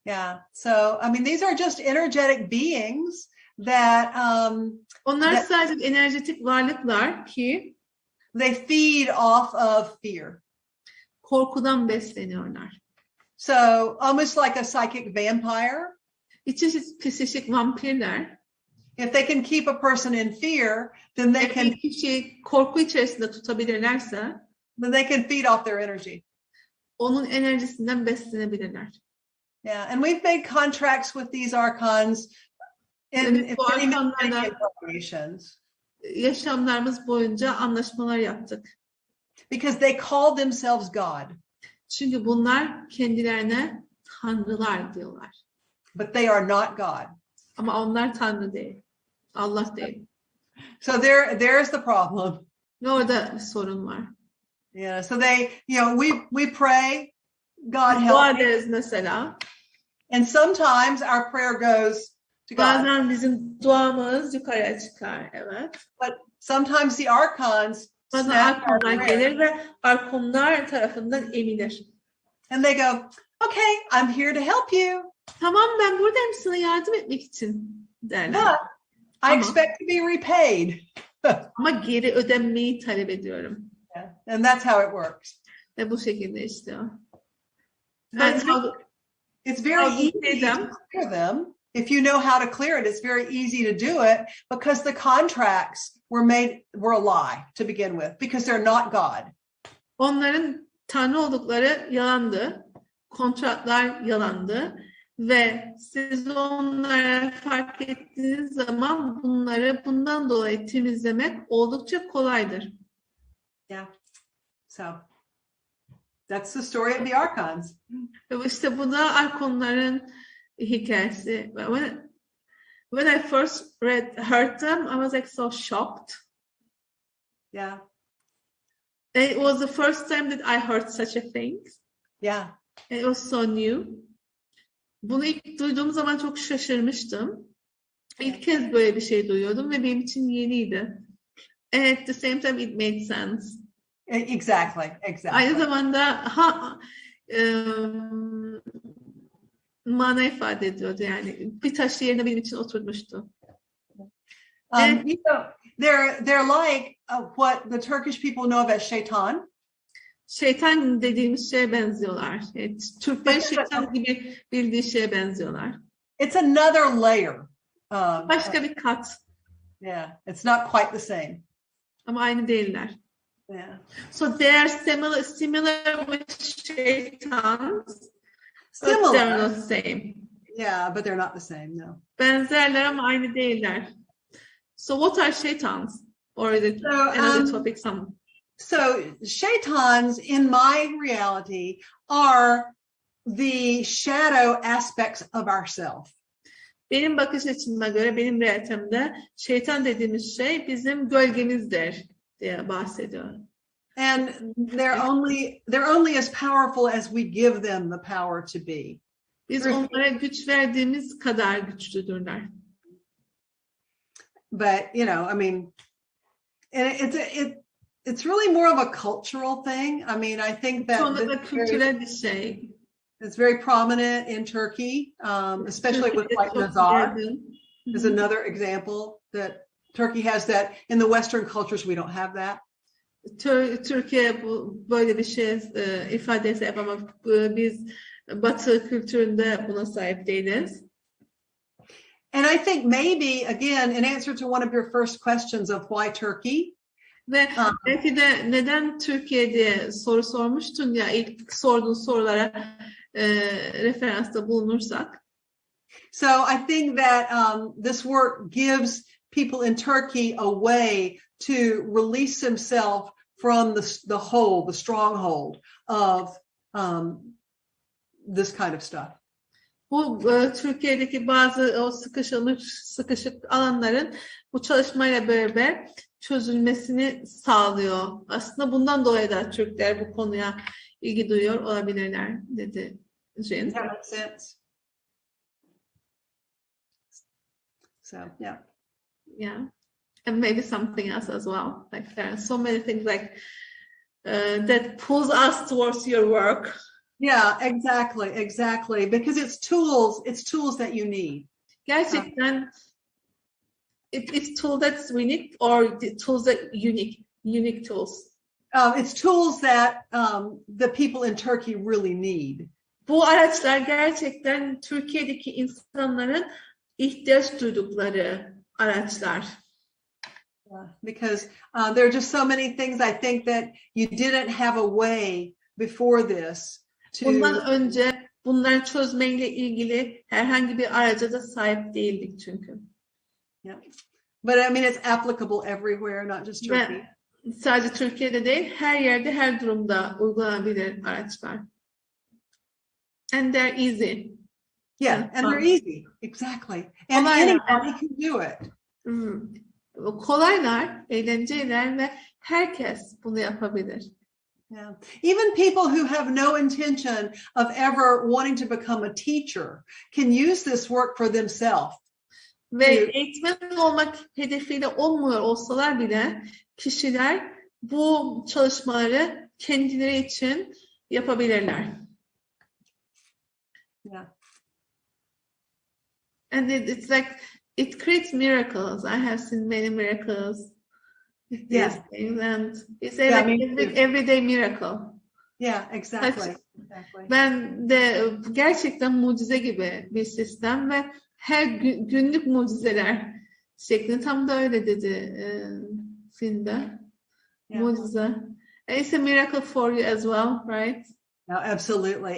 Yeah. So I mean, these are just energetic beings that. Onlar sadece enerjetik varlıklar ki. They feed off of fear. Korkudan besleniyorlar. So almost like a psychic vampire. Bir çeşit psikik vampirler. If they can keep a person in fear, then they can. Kişiyi korku içerisinde tutabilirlerse. Then they can feed off their energy. Onun enerjisinden beslenebilirler. Yeah, and we've made contracts with these archons in many incarnations. Yaşamlarımız boyunca anlaşmalar yaptık. Because they call themselves God. Çünkü bunlar kendilerine tanrılar diyorlar. But they are not God. Ama onlar tanrı değil. Allah değil. So there's the problem. Ve orada bir sorun var. Yeah, so we pray, God help. Dua ederiz mesela. And sometimes our prayer goes to God. Bazen bizim duamız yukarıya çıkar, evet. But sometimes the archons bazen arkonlar gelir ve arkonlar tarafından emilir. And they go, okay, I'm here to help you. Tamam, ben buradayım sana yardım etmek için derler. But I expect to be repaid. Ama geri ödenmeyi talep ediyorum. Yeah. And that's how it works. Ve bu şekilde işliyor. It's very easy to clear them. If you know how to clear it, it's very easy to do it because the contracts were a lie to begin with because they're not God. Onların tanrı oldukları yalandı. Kontratlar yalandı. Ve siz onlara fark ettiğiniz zaman bundan dolayı temizlemek oldukça kolaydır. Yeah. So that's the story of the archons. İşte bu da arkonların hikayesi. When I first heard them, I was like so shocked. Yeah. It was the first time that I heard such a thing. Yeah. It was so new. Bunu ilk duyduğum zaman çok şaşırmıştım. İlk kez böyle bir şey duyuyordum ve benim için yeniydi. And at the same time it made sense. Exactly. Aynı zamanda mana ifade ediyordu yani. Bir taş yerine benim için oturmuştu. They're like what the Turkish people know about şeytan. Şeytan dediğimiz şeye benziyorlar. Türklerin şeytan gibi bildiği şeye benziyorlar. It's another layer. Başka bir kat. Yeah, it's not quite the same. Ama aynı değiller. Yeah. So they are similar with şeytans. Similar. But they're not the same. Yeah, but they're not the same, no. Benzerler ama aynı değiller. So what are şeytans? Or is it another topic? So shaitans in my reality are the shadow aspects of ourselves. Benim bakış açıma göre, benim realitemde şeytan dediğimiz şey bizim gölgemizdir diye bahsediyor. And they're only as powerful as we give them the power to be. Biz onlara güç verdiğimiz kadar güçlüdürler. But I mean, and it's really more of a cultural thing. I mean, I think that Çoğunlukla kültürel bir şey. it's very prominent in Turkey, especially with like Nazar is another example that Turkey has that. In the Western cultures, we don't have that. Türkiye böyle bir şey ifadesi yapamaz. Biz Batı kültüründe buna sahip değiliz. And I think maybe, again, in answer to one of your first questions of why Turkey. Ve belki de neden Türkiye diye soru sormuştun ya, ilk sorduğun sorulara referansta bulunursak. So I think that this work gives people in Turkey a way to release themselves from the stronghold of this kind of stuff. Bu Türkiye'deki bazı o sıkışık alanların bu çalışmayla beraber çözülmesini sağlıyor. Aslında bundan dolayı da Türkler bu konuya ilgi duyuyor olabilirler, dedi Jen. That makes sense. So, yeah. Yeah. And maybe something else as well. Like there are so many things like that pulls us towards your work. Yeah, exactly. Because it's tools that you need. Gerçekten it's tools that we need, or the tools that unique tools. It's tools that the people in Turkey really need. Bu araçlar gerçekten Türkiye'deki insanların ihtiyaç duydukları araçlar. Because there are just so many things I think that you didn't have a way before this to. Bundan önce bunları çözmeyle ilgili herhangi bir araca da sahip değildik çünkü. Yeah. But I mean, it's applicable everywhere, not just Turkey. Ve sadece Türkiye'de değil, her yerde, her durumda uygulanabilir araçlar. And they're easy. Yeah, and they're easy. Exactly. And anybody can do it. Kolaylar, eğlenceliler ve herkes bunu yapabilir. Yeah. Even people who have no intention of ever wanting to become a teacher can use this work for themselves. Ve eğitmen olmak hedefiyle olmuyor olsalar bile kişiler bu çalışmaları kendileri için yapabilirler. Yeah. And it's like it creates miracles. I have seen many miracles. Yeah. And it's like everyday miracle. Yeah, exactly. Ben de gerçekten mucize gibi bir sistem ve her günlük mucizeler şeklinde, tam da öyle dedi filmde. Yeah. Mucize. And it's a miracle for you as well, right? No, absolutely.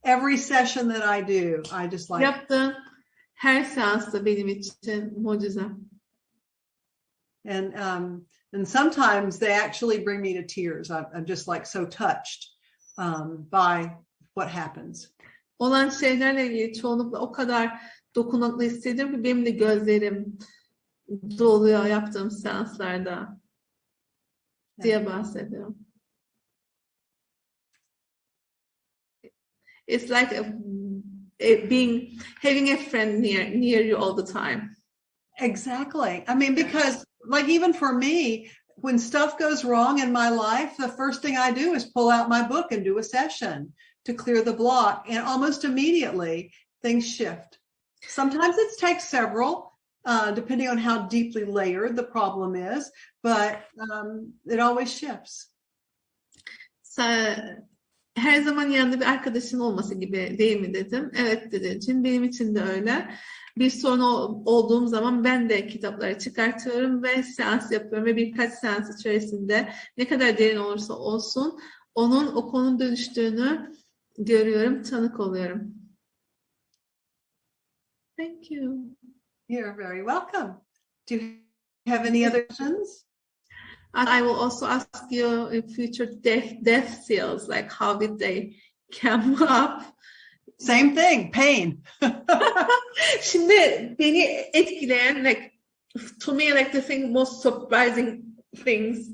Every session that I do, I just like. Yaptığım her seansta benim için mucize. And sometimes they actually bring me to tears. I'm just like so touched by what happens. Olan şeylerle ilgili çoğunlukla o kadar dokunaklı hissediyorum ki benim de gözlerim doluyor yaptığım seanslarda diye bahsediyorum. It's like having a friend near you all the time. Exactly. I mean, because like even for me, when stuff goes wrong in my life, the first thing I do is pull out my book and do a session to clear the block. And almost immediately things shift. Sometimes it takes several, depending on how deeply layered the problem is, but it always shifts. Her zaman yanında bir arkadaşın olması gibi değil mi dedim. Evet dedi. Çünkü benim için de öyle. Bir sorun olduğum zaman ben de kitapları çıkartıyorum ve seans yapıyorum ve birkaç seans içerisinde ne kadar derin olursa olsun o konunun dönüştüğünü görüyorum, tanık oluyorum. Thank you. You're very welcome. Do you have any other questions? I will also ask you in future death seals, like how did they come up? Same thing, pain. Şimdi beni etkileyen, like to me, like the most surprising things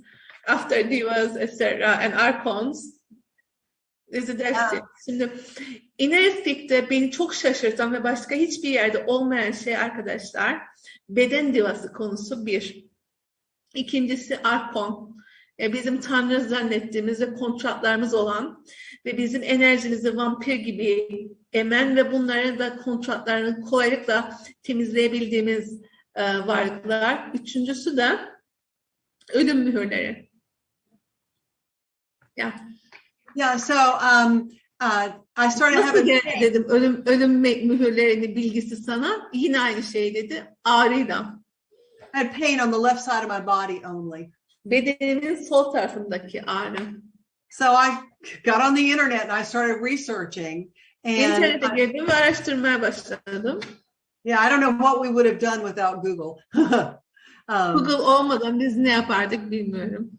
after divas, etc. and archons Residency. Şimdi Ineristik'te beni çok şaşırtan ve başka hiçbir yerde olmayan şey arkadaşlar, beden divası konusu bir. İkincisi arkon. Bizim tanrı zannettiğimiz ve kontratlarımız olan ve bizim enerjimizi vampir gibi emen ve bunların da kontratlarını kolaylıkla temizleyebildiğimiz varlıklar. Üçüncüsü de ölüm mühürleri. Yeah, so I started Nasıl having geldi dedim ölüm mühürlerini bilgisi sana. Yine aynı şey dedi. Ağrıyla. I had pain on the left side of my body only. Bedenimin sol tarafındaki ağrı. So I got on the internet and I started researching. And İnternete girdim ve araştırmaya başladım. yeah, I don't know what we would have done without Google. Google olmadan biz ne yapardık bilmiyorum.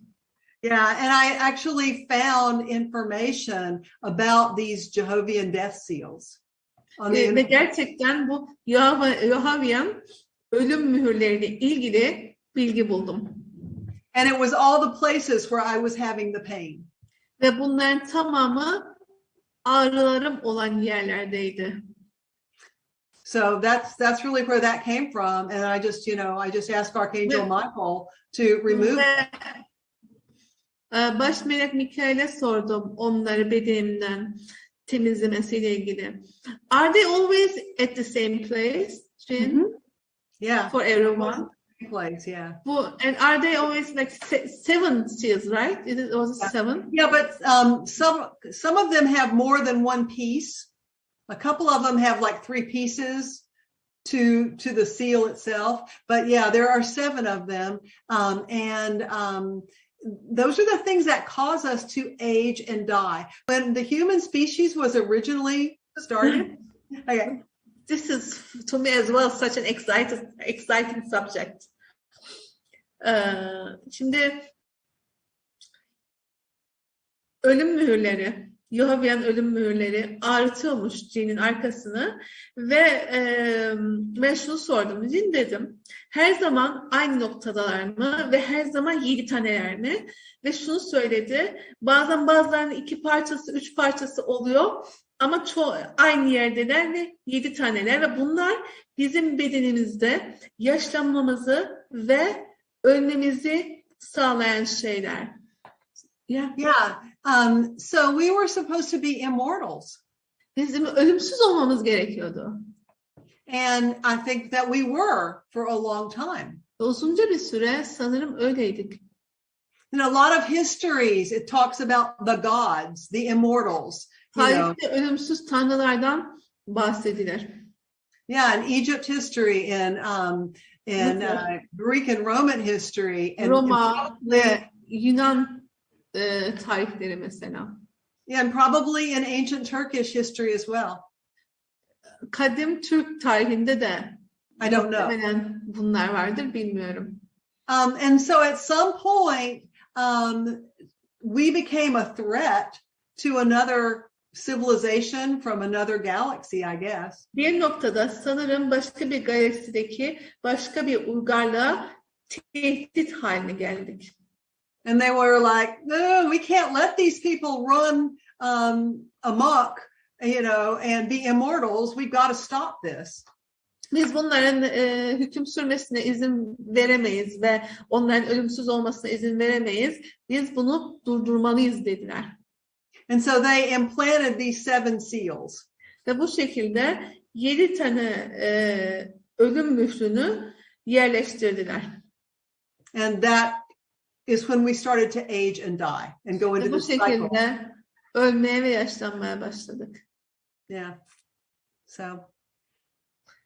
Yeah, and I actually found information about these Jehovah's Death Seals. Ve gerçekten bu Yahavian ölüm mühürleriyle ilgili bilgi buldum. And it was all the places where I was having the pain. Ve bunların tamamı ağrılarım olan yerlerdeydi. So that's really where that came from. And I just asked Archangel Michael to remove it. Baş melek Mikail'e sordum onları bedenimden temizlemesiyle ilgili. Are they always at the same place, Jin? Mm-hmm. Yeah. For everyone? Place, yeah. And are they always like seven seals, right? It was seven? Yeah, but some of them have more than one piece. A couple of them have like 3 pieces to the seal itself. But yeah, there are 7 of them. Those are the things that cause us to age and die. When the human species was originally started, okay. This is to me as well such an exciting subject. Şimdi ölüm mühürleri, Yahavian ölüm mühürleri ağrıtıyormuş cinin arkasını ve ben şunu sordum. Cin dedim, her zaman aynı noktadalar mı ve her zaman 7 taneler mi? Ve şunu söyledi, bazen bazılarının 2 parçası, 3 parçası oluyor ama aynı yerdeler ve 7 taneler ve bunlar bizim bedenimizde yaşlanmamızı ve ölmemizi sağlayan şeyler. Yeah. So we were supposed to be immortals. Bizim ölümsüz olmamız gerekiyordu. And I think that we were for a long time. Uzunca bir süre sanırım öyleydik. In a lot of histories, it talks about the gods, the immortals. Tarihte ölümsüz tanrılardan bahsedilir. Yeah, in Egypt history, in Greek and Roman history, and Roma ve Yunan tarihleri mesela. Yeah, and probably in ancient Turkish history as well. Kadim Türk tarihinde de I don't know. Bunlar vardır, bilmiyorum. And so at some point, we became a threat to another civilization from another galaxy, I guess. Bir noktada sanırım başka bir galaksideki başka bir uygarlığa tehdit haline geldik. And they were like, no, we can't let these people run amok, and be immortals. We've got to stop this. Biz bunların hüküm sürmesine izin veremeyiz ve onların ölümsüz olmasına izin veremeyiz. Biz bunu durdurmalıyız dediler. And so they implanted these 7 seals. Ve bu şekilde 7 tane ölüm mührünü yerleştirdiler. And that is when we started to age and die and go into bu the cycle. şekilde ölmeye ve yaşlanmaya başladık. Yeah. So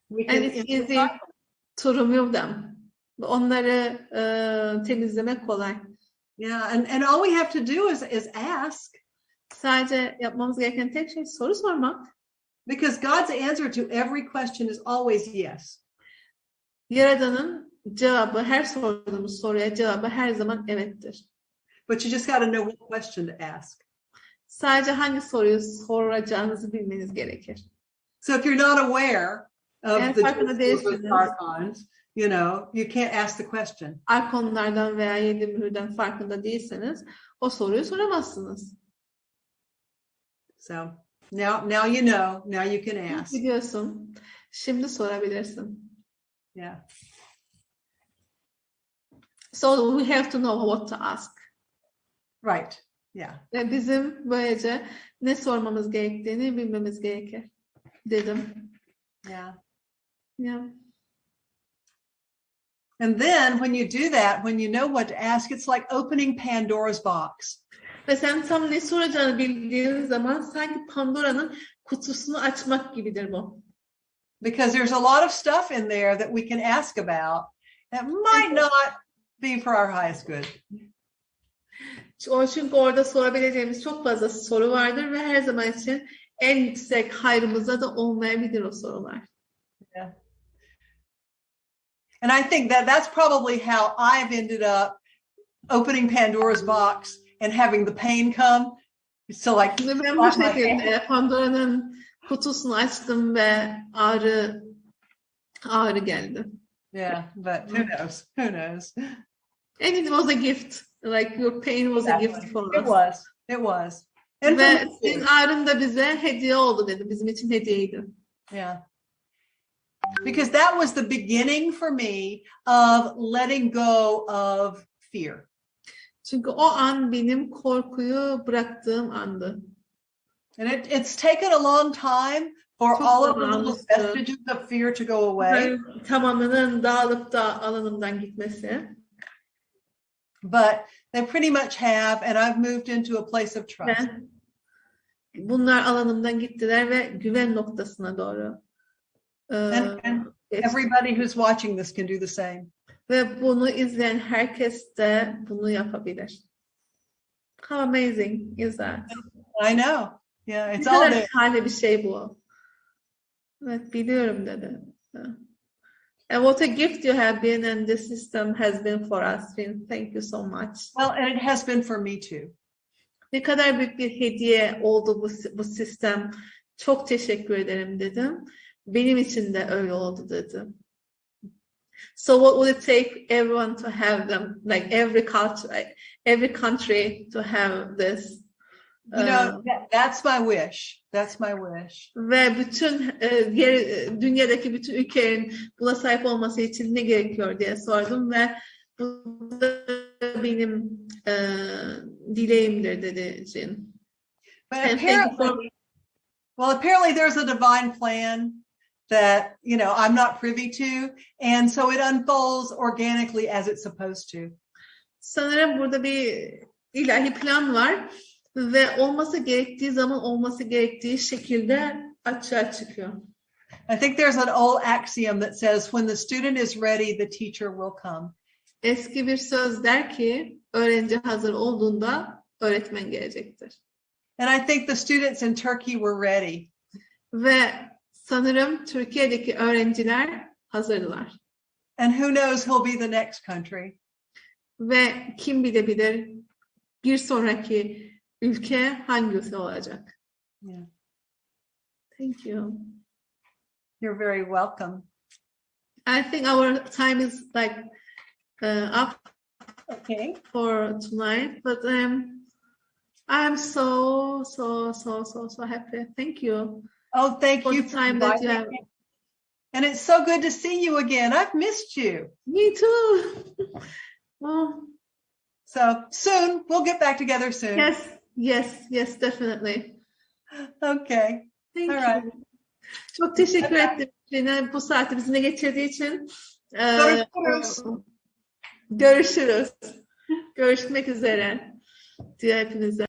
we And it's easy to remove them. Onları temizlemek kolay. Yeah, and all we have to do is ask. Sadece yapmamız gereken tek şey soru sormak. Because God's answer to every question is always yes. Yaradan'ın cevabı, her sorduğumuz soruya cevabı her zaman evettir. But you just got to know what question to ask. Sadece hangi soruyu soracağınızı bilmeniz gerekir. So if you're not aware of the archons, you can't ask the question. Arkonlardan veya 7 mühürden farkında değilseniz o soruyu soramazsınız. So now you know. Now you can ask. Biliyorsun. Şimdi sorabilirsin. Yeah. So we have to know what to ask. Right. Yeah. Ve bizim böylece ne sormamız gerektiğini bilmemiz gerekir dedim. Yeah. Yeah. And then when you do that, when you know what to ask, it's like opening Pandora's box. Ve sen tam ne soracağını bildiğin zaman sanki Pandora'nın kutusunu açmak gibidir bu. Because there's a lot of stuff in there that we can ask about that might not be for our highest good. Çünkü orada sorabileceğimiz çok fazla soru vardır ve her zaman için en yüksek hayrımıza da olmayabilir o sorular. Yeah. And I think that's probably how I've ended up opening Pandora's box and having the pain come. So like Ben bu şekilde Pandora'nın kutusunu açtım ve ağrı geldi. Yeah, but who knows? Who knows? And it was a gift. Like your pain was a gift for us. It was. It was. And ve senin ağrın da bize hediye oldu dedi. Bizim için hediyeydi. Yeah. Because that was the beginning for me of letting go of fear. Çünkü o an benim korkuyu bıraktığım andı. And it's taken a long time for all of the little vestiges of fear to go away. Tamamının dağılıp da alanımdan gitmesi. But they pretty much have, and I've moved into a place of trust. Bunlar alanımdan gittiler ve güven noktasına doğru. And everybody who's watching this can do the same. Ve bunu izleyen herkes de bunu yapabilir. How amazing is that? I know. Yeah, it's Ne all kadar there. şahane bir şey bu. Evet, biliyorum dedi. And what a gift you have been, and this system has been for us. Thank you so much. Well, and it has been for me too. Ne kadar büyük bir hediye oldu bu sistem. Çok teşekkür ederim dedim. Benim için de öyle oldu dedim. So what would it take everyone to have them? Like every country to have this? You know, that's my wish. That's my wish. Ve bütün dünyadaki bütün ülkelerin buna sahip olması için ne gerekiyor diye sordum ve bu da benim dileğimdir dedi Jean. But apparently there's a divine plan that, you know, I'm not privy to, and so it unfolds organically as it's supposed to. Sanırım burada bir ilahi plan var ve olması gerektiği zaman olması gerektiği şekilde açığa çıkıyor. I think there's an old axiom that says when the student is ready, the teacher will come. Eski bir söz der ki öğrenci hazır olduğunda öğretmen gelecektir. And I think the students in Turkey were ready. Ve sanırım Türkiye'deki öğrenciler hazırdılar. And who knows who'll be the next country. Ve kim bilebilir bir sonraki ülke hangisi olacak? Yeah. Thank you. You're very welcome. I think our time is like up Okay. for tonight, but I am so happy. Thank you. Oh, thank For you the for time that you inviting have. me. And it's so good to see you again. I've missed you. Me too. Well, So soon, we'll get back together soon. yes, definitely. Okay. Thank All you. right. Çok teşekkür ederim yine bu saati bizimle geçirdiği için. Görüşürüz. Görüşürüz. Görüşmek üzere diyor hepinize.